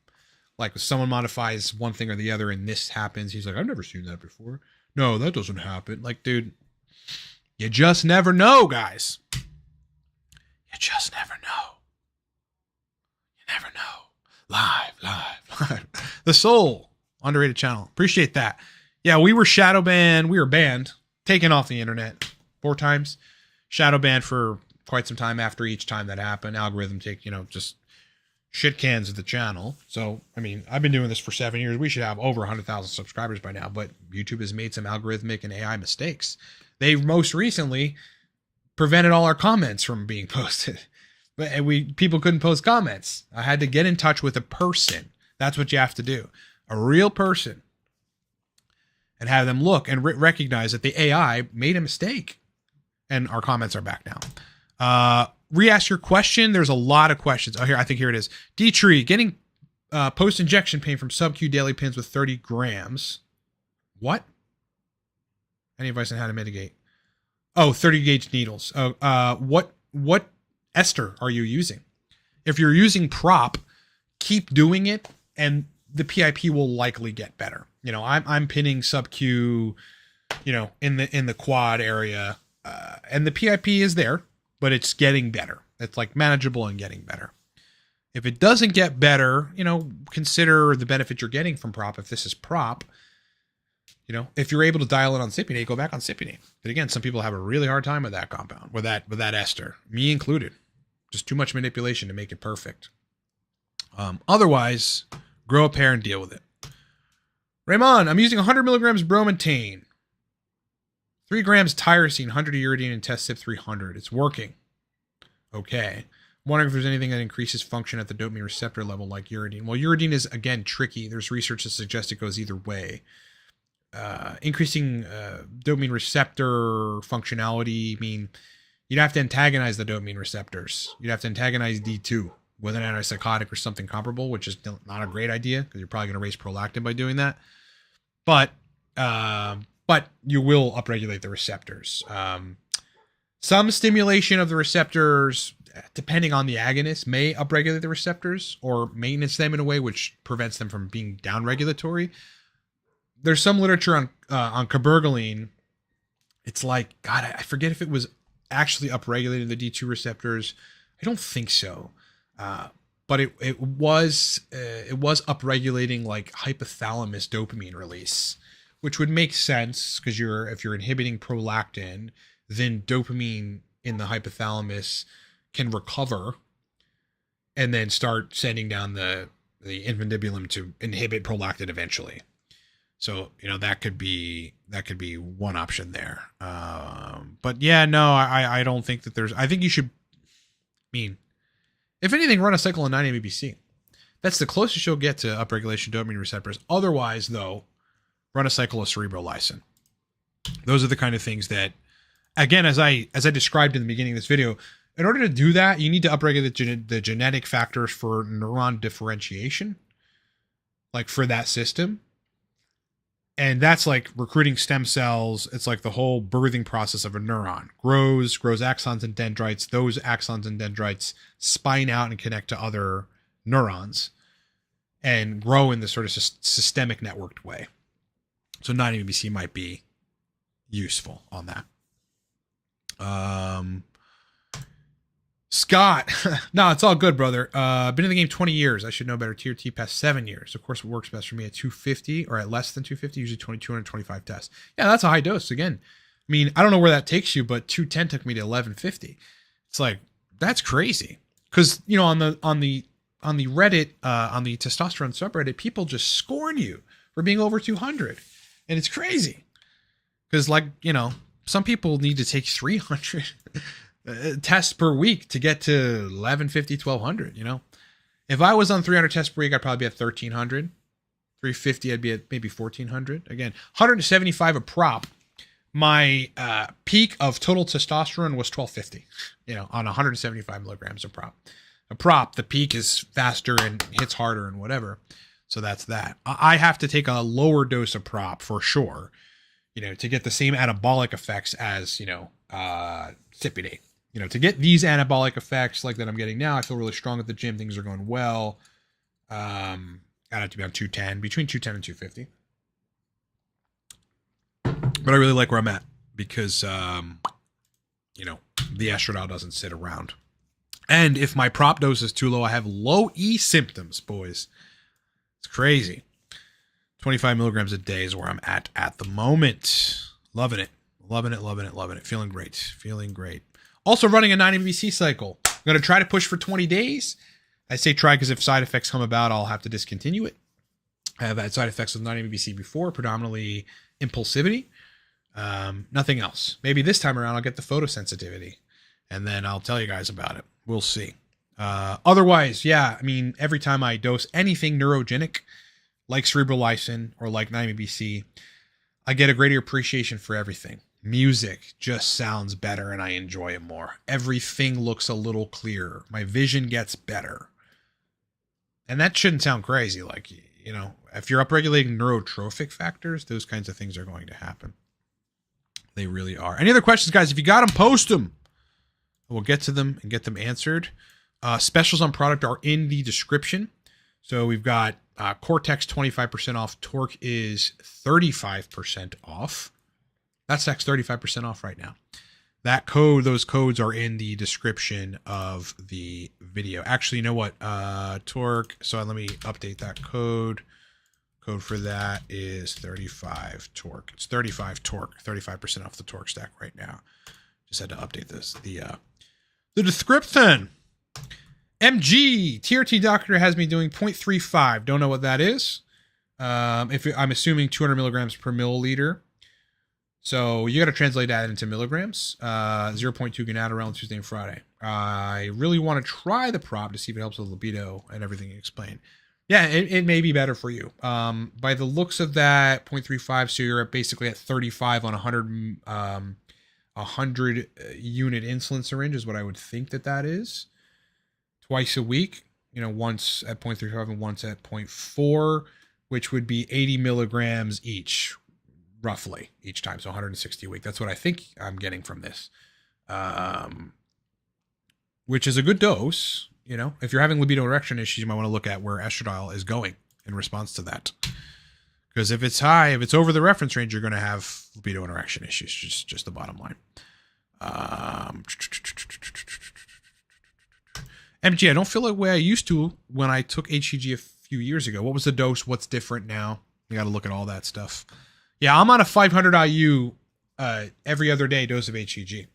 Like if someone modifies one thing or the other and this happens, he's like, I've never seen that before. No, that doesn't happen. Like, dude, you just never know, guys. You just never know. You never know. Live. The Soul, underrated channel. Appreciate that. Yeah, we were shadow banned. We were banned, taken off the internet 4 times. Shadow banned for quite some time after each time that happened. Algorithm take, just shit cans of the channel. So, I mean, I've been doing this for 7 years. We should have over 100,000 subscribers by now, but YouTube has made some algorithmic and AI mistakes. They most recently prevented all our comments from being posted. But people couldn't post comments. I had to get in touch with a person. That's what you have to do. A real person. And have them look and recognize that the AI made a mistake. And our comments are back now. Re-ask your question. There's a lot of questions. Oh, I think here it is. D-Tree, getting post-injection pain from sub-Q daily pins with 30 grams. What? Any advice on how to mitigate? Oh, 30 gauge needles. What ester are you using? If you're using prop, keep doing it, and the PIP will likely get better. I'm pinning sub-Q, in the quad area, and the PIP is there, but it's getting better. It's like manageable and getting better. If it doesn't get better, consider the benefit you're getting from prop. If this is prop, if you're able to dial it on cypionate, go back on cypionate. But again, some people have a really hard time with that compound, with that ester, me included. Just too much manipulation to make it perfect. Otherwise, grow a pair and deal with it. Raymond, I'm using 100 milligrams bromontane, 3 grams tyrosine, 100 uridine, and test SIP 300. It's working. Okay. I'm wondering if there's anything that increases function at the dopamine receptor level like uridine. Well, uridine is, again, tricky. There's research that suggests it goes either way. Increasing dopamine receptor functionality, you'd have to antagonize the dopamine receptors. You'd have to antagonize D2 with an antipsychotic or something comparable, which is not a great idea because you're probably going to raise prolactin by doing that. But you will upregulate the receptors. Some stimulation of the receptors, depending on the agonist, may upregulate the receptors or maintenance them in a way which prevents them from being downregulatory. There's some literature on cabergoline. It's like, God, I forget if it was actually upregulating the D2 receptors. I don't think so. But it was upregulating like hypothalamus dopamine release, which would make sense because if you're inhibiting prolactin, then dopamine in the hypothalamus can recover and then start sending down the infundibulum to inhibit prolactin eventually. So, that could be one option there. But yeah, no, I don't think that I think you should, if anything, run a cycle on 9-MeBC. That's the closest you'll get to upregulation dopamine receptors. Otherwise, though, run a cycle of cerebrolysin. Those are the kind of things that, again, as I described in the beginning of this video, in order to do that, you need to upregulate the genetic factors for neuron differentiation, like for that system. And that's like recruiting stem cells. It's like the whole birthing process of a neuron. Grows axons and dendrites. Those axons and dendrites spine out and connect to other neurons and grow in this sort of systemic networked way. So 9-MeO-BC might be useful on that. Scott, no, it's all good, brother. Been in the game 20 years. I should know better. TRT past 7 years. Of course, it works best for me at 250 or at less than 250, usually 225 tests. Yeah, that's a high dose. Again, I mean, I don't know where that takes you, but 210 took me to 1150. It's like, that's crazy. Because, you know, on the Reddit, on the testosterone subreddit, people just scorn you for being over 200. And it's crazy. Because, like, you know, some people need to take 300 tests per week to get to 1150, 1200, you know? If I was on 300 tests per week, I'd probably be at 1300. 350, I'd be at maybe 1400. Again, 175 a prop. My peak of total testosterone was 1250, you know, on 175 milligrams of prop. A prop, the peak is faster and hits harder and whatever. So that's that. I have to take a lower dose of prop for sure, you know, to get the same anabolic effects as, you know, Cipidate. You know, to get these anabolic effects like that I'm getting now, I feel really strong at the gym. Things are going well. I'd have to be on 210, between 210 and 250. But I really like where I'm at because, you know, the estradiol doesn't sit around. And if my prop dose is too low, I have low E symptoms, boys. It's crazy. 25 milligrams a day is where I'm at the moment. Loving it. Loving it, loving it, loving it. Feeling great. Feeling great. Also running a 9-MeO-BC cycle. I'm going to try to push for 20 days. I say try because if side effects come about, I'll have to discontinue it. I have had side effects with 9-MeO-BC before, predominantly impulsivity. Nothing else. Maybe this time around I'll get the photosensitivity and then I'll tell you guys about it. We'll see. Otherwise, yeah, I mean, every time I dose anything neurogenic like cerebrolysin or like 9-MeO-BC, I get a greater appreciation for everything. Music just sounds better and I enjoy it more. Everything looks a little clearer. My vision gets better. And that shouldn't sound crazy. Like, you know, if you're upregulating neurotrophic factors, those kinds of things are going to happen. They really are. Any other questions, guys? If you got them, post them. We'll get to them and get them answered. Specials on product are in the description. So we've got Cortex 25% off. Torque is 35% off. That's 35% off right now. That code, those codes are in the description of the video. Actually, you know what? Torque. So let me update that code. Code for that is 35 Torque. It's 35 Torque. 35% off the Torque stack right now. Just had to update this. The description. MG TRT doctor has me doing 0.35. Don't know what that is. I'm assuming 200 milligrams per milliliter. So you got to translate that into milligrams. 0.2 Ganaderol Tuesday and Friday. I really want to try the prop to see if it helps with libido and everything you explained. Yeah, it may be better for you. By the looks of that, 0.35, so you're basically at 35 on 100 unit insulin syringe is what I would think that is. Twice a week, you know, once at 0.35 and once at 0.4, which would be 80 milligrams each. Roughly each time, so 160 a week. That's what I think I'm getting from this, which is a good dose. You know, if you're having libido erection issues, you might want to look at where estradiol is going in response to that. Because if it's high, if it's over the reference range, you're going to have libido and erection issues. Just the bottom line. MG, I don't feel the way I used to when I took HCG a few years ago. What was the dose? What's different now? You got to look at all that stuff. Yeah, I'm on a 500 IU every other day dose of HCG.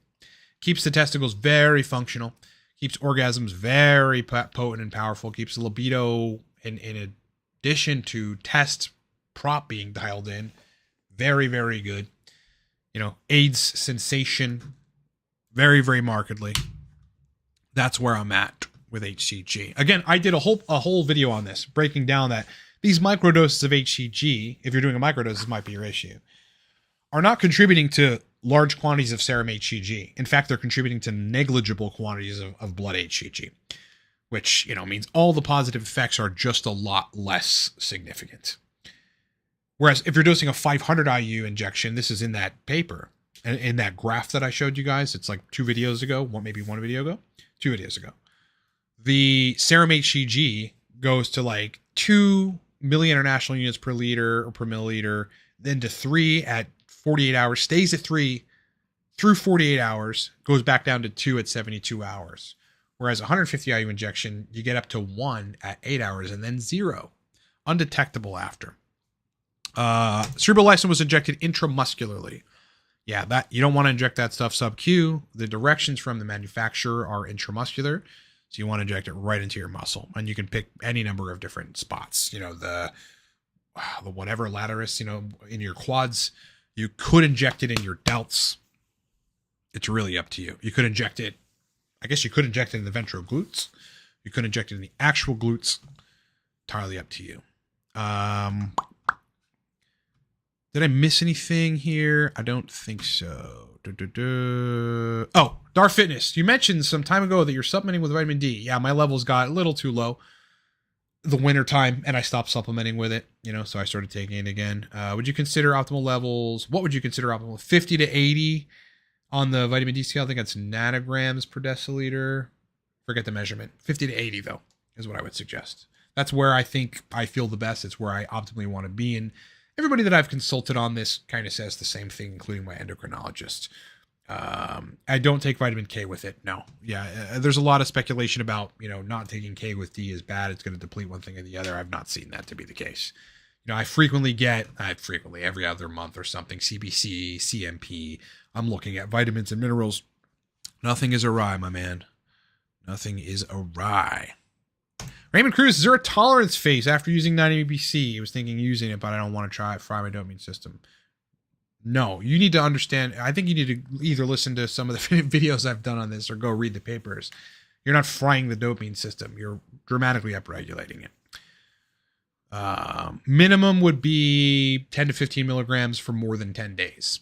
Keeps the testicles very functional. Keeps orgasms very potent and powerful. Keeps the libido, in addition to test prop being dialed in, very, very good. You know, aids sensation very, very markedly. That's where I'm at with HCG. Again, I did a whole video on this, breaking down that these microdoses of HCG, if you're doing a microdose, this might be your issue, are not contributing to large quantities of serum HCG. In fact, they're contributing to negligible quantities of blood HCG, which, means all the positive effects are just a lot less significant. Whereas if you're dosing a 500 IU injection, this is in that paper, in that graph that I showed you guys, it's like 2 videos ago, maybe 1 video ago, 2 videos ago. The serum HCG goes to like 2 million international units per liter or per milliliter, then to 3 at 48 hours, stays at 3 through 48 hours, goes back down to 2 at 72 hours. Whereas 150 IU injection, you get up to 1 at 8 hours and then 0, undetectable after. Cerebral lysin was injected intramuscularly. Yeah, that you don't want to inject that stuff sub-Q. The directions from the manufacturer are intramuscular. So you want to inject it right into your muscle. And you can pick any number of different spots. The whatever laterus, in your quads. You could inject it in your delts. It's really up to you. You could inject it. I guess you could inject it in the ventral glutes. You could inject it in the actual glutes. Entirely up to you. Did I miss anything here? I don't think so. Oh, Dar Fitness. You mentioned some time ago that you're supplementing with vitamin D. Yeah, my levels got a little too low the winter time, and I stopped supplementing with it, so I started taking it again. Would you consider optimal levels? What would you consider optimal? 50 to 80 on the vitamin D scale. I think that's nanograms per deciliter. Forget the measurement. 50 to 80, though, is what I would suggest. That's where I think I feel the best. It's where I optimally want to be. And everybody that I've consulted on this kind of says the same thing, including my endocrinologist. I don't take vitamin K with it. No. Yeah. There's a lot of speculation about, not taking K with D is bad. It's going to deplete one thing or the other. I've not seen that to be the case. I frequently every other month or something, CBC, CMP. I'm looking at vitamins and minerals. Nothing is awry, my man. Nothing is awry. Raymond Cruz, is there a tolerance phase after using 9-MeBC? I was thinking using it, but I don't want to fry my dopamine system. No, you need to understand. I think you need to either listen to some of the videos I've done on this or go read the papers. You're not frying the dopamine system. You're dramatically upregulating it. Minimum would be 10 to 15 milligrams for more than 10 days,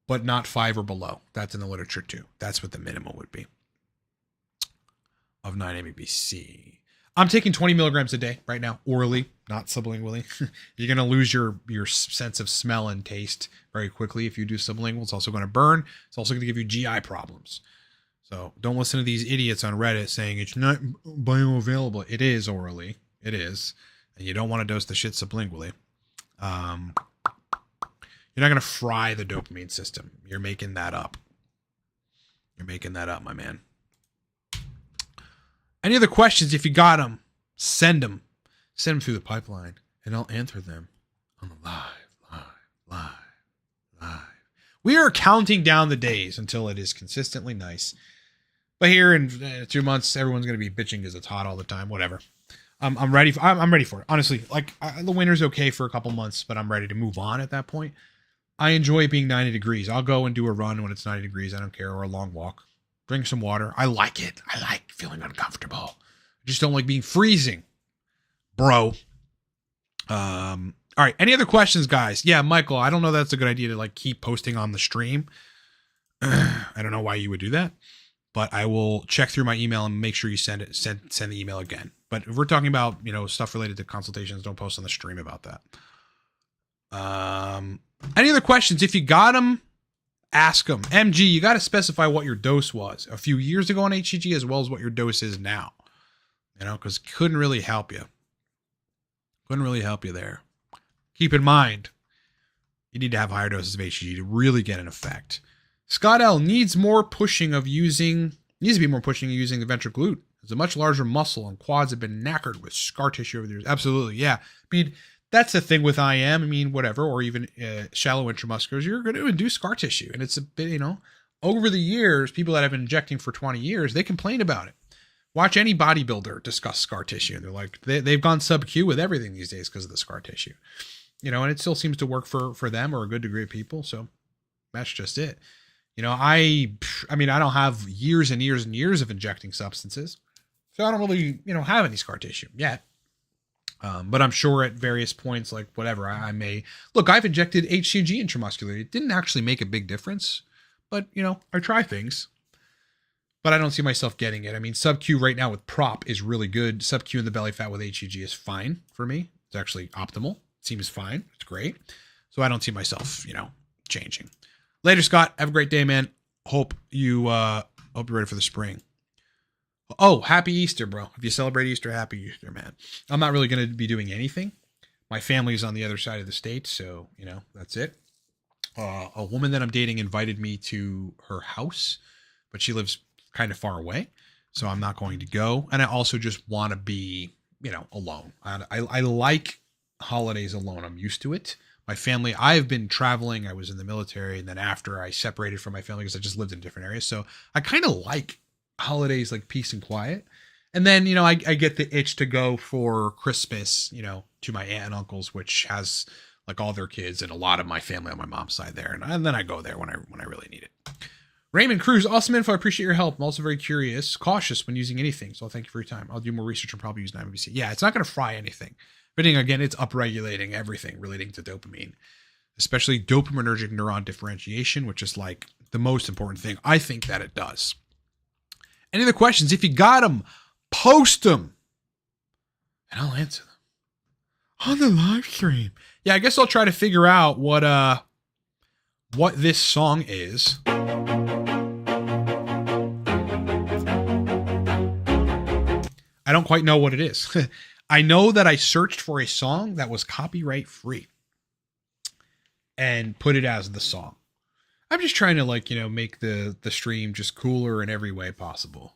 but not 5 or below. That's in the literature too. That's what the minimum would be of 9-MeBC. I'm taking 20 milligrams a day right now, orally, not sublingually. You're going to lose your sense of smell and taste very quickly if you do sublingual. It's also going to burn. It's also going to give you GI problems. So don't listen to these idiots on Reddit saying it's not bioavailable. It is orally. It is. And you don't want to dose the shit sublingually. You're not going to fry the dopamine system. You're making that up. You're making that up, my man. Any other questions? If you got them, send them. Send them through the pipeline, and I'll answer them on the live. We are counting down the days until it is consistently nice. But here in 2 months, everyone's going to be bitching because it's hot all the time. Whatever. I'm ready. I'm ready for it. Honestly, the winter's okay for a couple months, but I'm ready to move on at that point. I enjoy it being 90 degrees. I'll go and do a run when it's 90 degrees. I don't care. Or a long walk. Drink some water. I like it. I like feeling uncomfortable. I just don't like being freezing, bro. All right. Any other questions, guys? Yeah, Michael, I don't know that's a good idea to keep posting on the stream. I don't know why you would do that, but I will check through my email and make sure you send the email again. But if we're talking about, stuff related to consultations, don't post on the stream about that. Any other questions? If you got them, ask them. MG, you got to specify what your dose was a few years ago on HCG as well as what your dose is now. Because couldn't really help you. Couldn't really help you there. Keep in mind, you need to have higher doses of HCG to really get an effect. Scott L needs to be more pushing of using the ventral glute. It's a much larger muscle and quads have been knackered with scar tissue over the years. Absolutely, yeah. That's the thing with IM, whatever, or even shallow intramusculars, you're going to induce scar tissue. And it's a bit, over the years, people that have been injecting for 20 years, they complain about it. Watch any bodybuilder discuss scar tissue. And they're like, they've gone sub-Q with everything these days because of the scar tissue. And it still seems to work for them or a good degree of people. So that's just it. I don't have years and years and years of injecting substances. So I don't really, have any scar tissue yet. But I'm sure at various points, like whatever, I may look. I've injected HCG intramuscularly. It didn't actually make a big difference, but I try things. But I don't see myself getting it. I mean, sub-Q right now with prop is really good. Sub-Q in the belly fat with HCG is fine for me. It's actually optimal. It seems fine. It's great. So I don't see myself, changing. Later, Scott. Have a great day, man. Hope you're ready for the spring. Oh, happy Easter, bro. If you celebrate Easter, happy Easter, man. I'm not really going to be doing anything. My family's on the other side of the state, so, that's it. A woman that I'm dating invited me to her house, but she lives kind of far away, so I'm not going to go. And I also just want to be, alone. I like holidays alone. I'm used to it. My family, I've been traveling. I was in the military, and then after I separated from my family because I just lived in different areas. So I kind of like holidays, like peace and quiet. And then, I get the itch to go for Christmas, to my aunt and uncles, which has like all their kids and a lot of my family on my mom's side there. And then I go there when I really need it. Raymond Cruz, awesome info. I appreciate your help. I'm also very cautious when using anything. So thank you for your time. I'll do more research and probably use 9-MeBC. Yeah, it's not going to fry anything. But again, it's upregulating everything relating to dopamine, especially dopaminergic neuron differentiation, which is like the most important thing I think that it does. Any other questions? If you got them, post them, and I'll answer them on the live stream. Yeah, I guess I'll try to figure out what this song is. I don't quite know what it is. I know that I searched for a song that was copyright free and put it as the song. I'm just trying to make the stream just cooler in every way possible,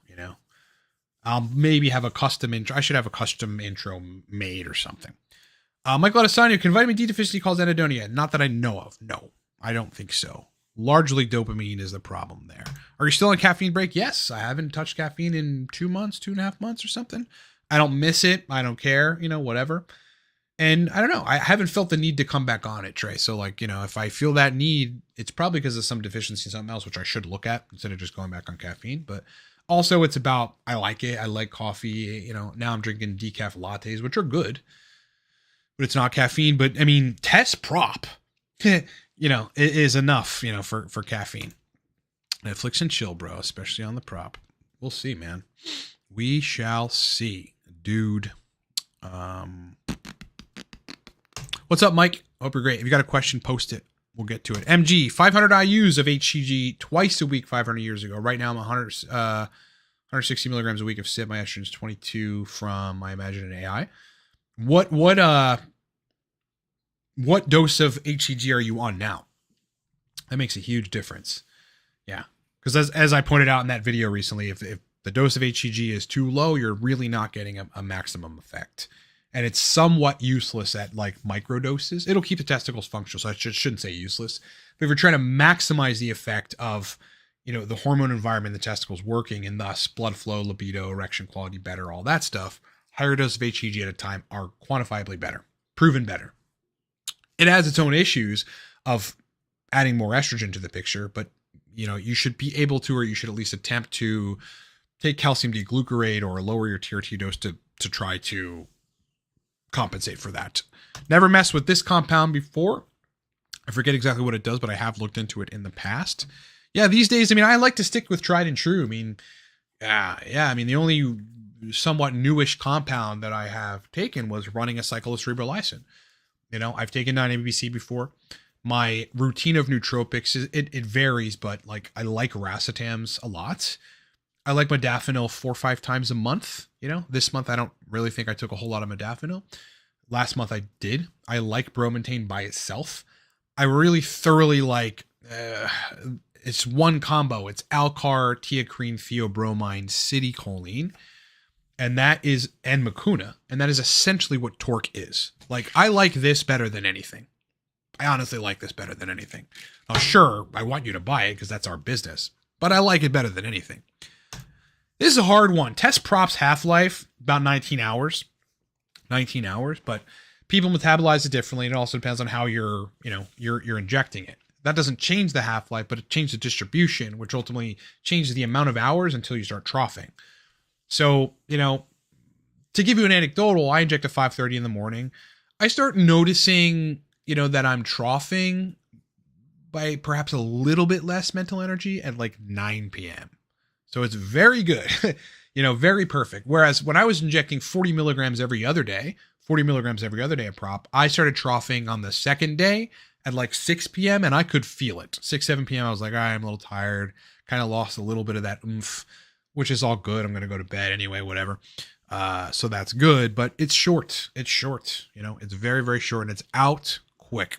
I'll maybe have a custom intro. I should have a custom intro made or something. Michael Adesanya, can vitamin D deficiency cause anhedonia? Not that I know of. No, I don't think so. Largely dopamine is the problem there. Are you still on caffeine break? Yes, I haven't touched caffeine in 2.5 months or something. I don't miss it. I don't care, whatever. And I don't know. I haven't felt the need to come back on it, Trey. So if I feel that need, it's probably because of some deficiency in something else, which I should look at instead of just going back on caffeine. But also it's about, I like it. I like coffee. Now I'm drinking decaf lattes, which are good, but it's not caffeine. But I mean, test prop, it is enough, for caffeine. Netflix and chill, bro, especially on the prop. We'll see, man. We shall see, dude. What's up, Mike? Hope you're great. If you got a question, post it. We'll get to it. MG, 500 IUs of HCG twice a week 500 years ago. Right now I'm 160 milligrams a week of SIP. My estrogen is 22 from, I imagine, an AI. What dose of HCG are you on now? That makes a huge difference. Yeah. Because as I pointed out in that video recently, if the dose of HCG is too low, you're really not getting a maximum effect. And it's somewhat useless at micro doses. It'll keep the testicles functional, so I shouldn't say useless. But if you're trying to maximize the effect of, the hormone environment, the testicles working, and thus blood flow, libido, erection quality better, all that stuff, higher dose of HCG at a time are quantifiably better, proven better. It has its own issues of adding more estrogen to the picture, but you should be able to, or you should at least attempt to take calcium D-glucarate or lower your TRT dose to try to compensate for that. Never messed with this compound before. I forget exactly what it does, but I have looked into it in the past. Yeah, these days, I like to stick with tried and true. The only somewhat newish compound that I have taken was running a cycle of cerebral lysine. I've taken 9-MeBC before. My routine of nootropics, it varies, but I like racetams a lot. I like modafinil 4 or 5 times a month. This month I don't really think I took a whole lot of modafinil. Last month I did. I like bromantane by itself. I really thoroughly like, it's one combo. It's Alcar, Teocrine, Theobromine, Citicoline. And Mucuna. And that is essentially what Torque is. I like this better than anything. I honestly like this better than anything. Now, sure, I want you to buy it because that's our business, but I like it better than anything. This is a hard one. Test Prop's half-life, about 19 hours. 19 hours, but people metabolize it differently. It also depends on how you're injecting it. That doesn't change the half-life, but it changes the distribution, which ultimately changes the amount of hours until you start troughing. So, to give you an anecdotal, I inject at 5:30 in the morning. I start noticing, that I'm troughing by perhaps a little bit less mental energy at like 9 p.m. So it's very good, very perfect. Whereas when I was injecting 40 milligrams every other day of prop, I started troughing on the second day at like 6 p.m. and I could feel it. 6, 7 p.m. I was like, all right, I'm a little tired. Kind of lost a little bit of that oomph, which is all good. I'm going to go to bed anyway, whatever. So that's good, but it's short. It's short, it's very, very short and it's out quick.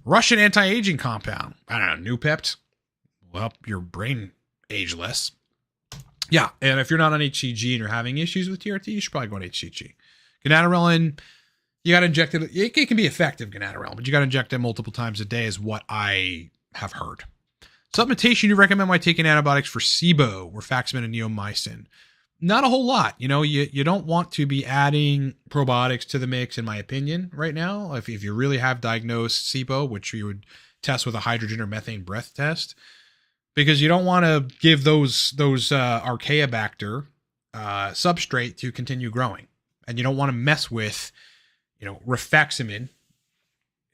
Russian anti-aging compound. I don't know, Nootropic will help your brain age less. Yeah, and if you're not on HCG and you're having issues with TRT, you should probably go on HCG. Ganadorelin, you got to inject it. It can be effective, Ganadorelin, but you got to inject it multiple times a day is what I have heard. Supplementation, you recommend by taking antibiotics for SIBO, rifaximin, and neomycin. Not a whole lot. You don't want to be adding probiotics to the mix, in my opinion, right now. If you really have diagnosed SIBO, which you would test with a hydrogen or methane breath test, because you don't want to give those Archaeobacter substrate to continue growing. And you don't want to mess with, rifaximin,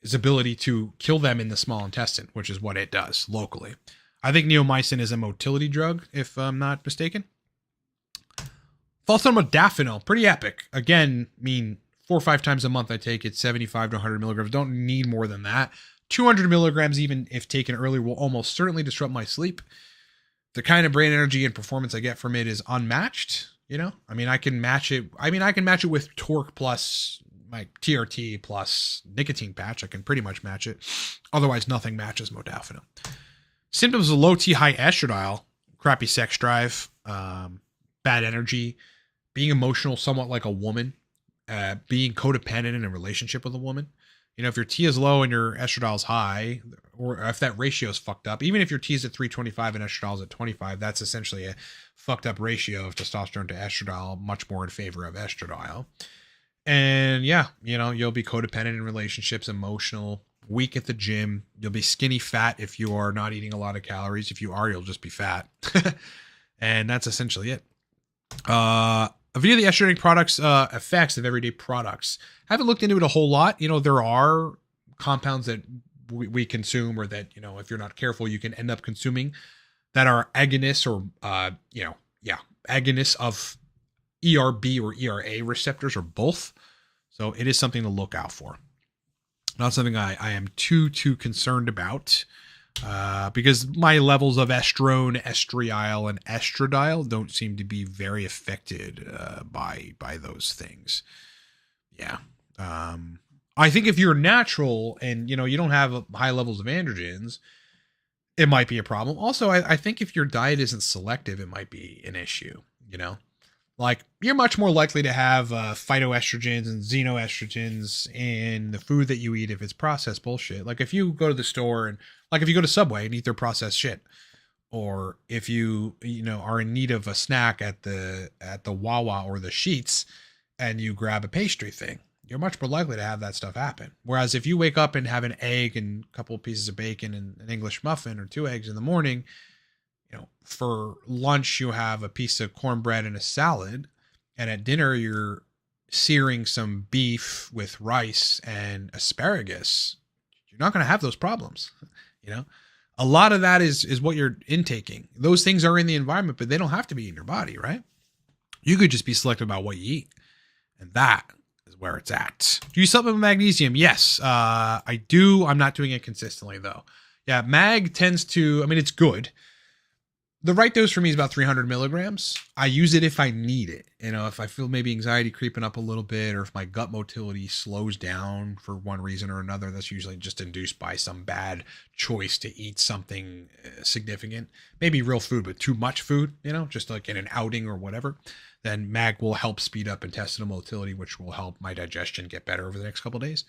his ability to kill them in the small intestine, which is what it does locally. I think neomycin is a motility drug, if I'm not mistaken. False modafinil, pretty epic. Again, 4 or 5 times a month I take it, 75 to 100 milligrams. Don't need more than that. 200 milligrams, even if taken early, will almost certainly disrupt my sleep. The kind of brain energy and performance I get from it is unmatched. I can match it. I can match it with Torque plus my TRT plus nicotine patch. I can pretty much match it. Otherwise, nothing matches modafinil. Symptoms of low T, high estradiol, crappy sex drive, bad energy, being emotional somewhat like a woman, being codependent in a relationship with a woman. If your T is low and your estradiol is high, or if that ratio is fucked up, even if your T is at 325 and estradiol is at 25, that's essentially a fucked up ratio of testosterone to estradiol, much more in favor of estradiol. And yeah, you'll be codependent in relationships, emotional, weak at the gym. You'll be skinny fat if you are not eating a lot of calories. If you are, you'll just be fat. And that's essentially it. A view of the estrogenic products, effects of everyday products. Haven't looked into it a whole lot. There are compounds that we consume, or that, if you're not careful, you can end up consuming, that are agonists or, agonists of ERB or ERA receptors, or both. So it is something to look out for. Not something I am too concerned about. Because my levels of estrone, estriol, and estradiol don't seem to be very affected by those things. Yeah. I think if you're natural and, you don't have high levels of androgens, it might be a problem. Also, I think if your diet isn't selective, it might be an issue, Like, you're much more likely to have phytoestrogens and xenoestrogens in the food that you eat if it's processed bullshit. Like, if you go to the store and, if you go to Subway and eat their processed shit, or if you are in need of a snack at the Wawa or the Sheetz and you grab a pastry thing, you're much more likely to have that stuff happen. Whereas if you wake up and have an egg and a couple of pieces of bacon and an English muffin or 2 eggs in the morning, for lunch, you have a piece of cornbread and a salad. And at dinner, you're searing some beef with rice and asparagus. You're not going to have those problems. A lot of that is what you're intaking. Those things are in the environment, but they don't have to be in your body, right? You could just be selective about what you eat. And that is where it's at. Do you supplement with magnesium? Yes, I do. I'm not doing it consistently, though. Yeah, mag tends to, it's good. The right dose for me is about 300 milligrams. I use it if I need it. If I feel maybe anxiety creeping up a little bit, or if my gut motility slows down for one reason or another, that's usually just induced by some bad choice to eat something significant. Maybe real food, but too much food, just like in an outing or whatever. Then mag will help speed up intestinal motility, which will help my digestion get better over the next couple of days.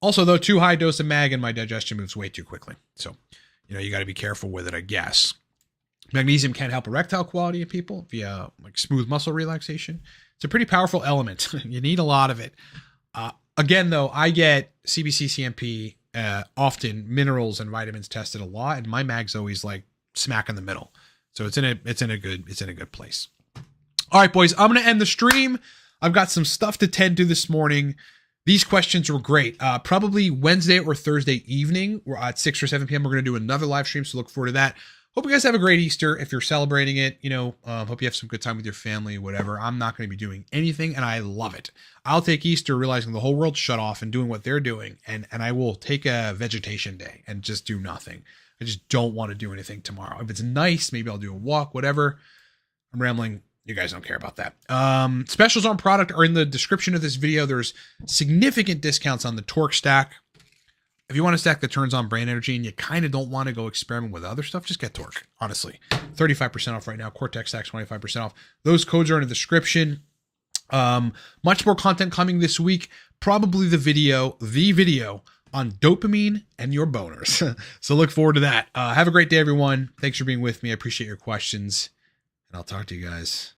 Also, though, too high dose of mag and my digestion moves way too quickly. So, you got to be careful with it, I guess. Magnesium can help erectile quality in people via smooth muscle relaxation. It's a pretty powerful element. You need a lot of it. Again, though, I get CBC, CMP, often minerals and vitamins tested a lot, and my mag's always smack in the middle. So it's in a good place. All right, boys, I'm going to end the stream. I've got some stuff to tend to this morning. These questions were great. Probably Wednesday or Thursday evening, or at 6 or 7 p.m. We're going to do another live stream, so look forward to that. Hope you guys have a great Easter. If you're celebrating it, hope you have some good time with your family, whatever. I'm not going to be doing anything, and I love it. I'll take Easter realizing the whole world's shut off and doing what they're doing, and I will take a vegetation day and just do nothing. I just don't want to do anything tomorrow. If it's nice, maybe I'll do a walk, whatever. I'm rambling. You guys don't care about that. Specials on product are in the description of this video. There's significant discounts on the Torque stack. If you want a stack that turns on brain energy and you kind of don't want to go experiment with other stuff, just get Torque, honestly. 35% off right now. Cortex stack 25% off. Those codes are in the description. Much more content coming this week. Probably the video on dopamine and your boners. So look forward to that. Have a great day, everyone. Thanks for being with me. I appreciate your questions, and I'll talk to you guys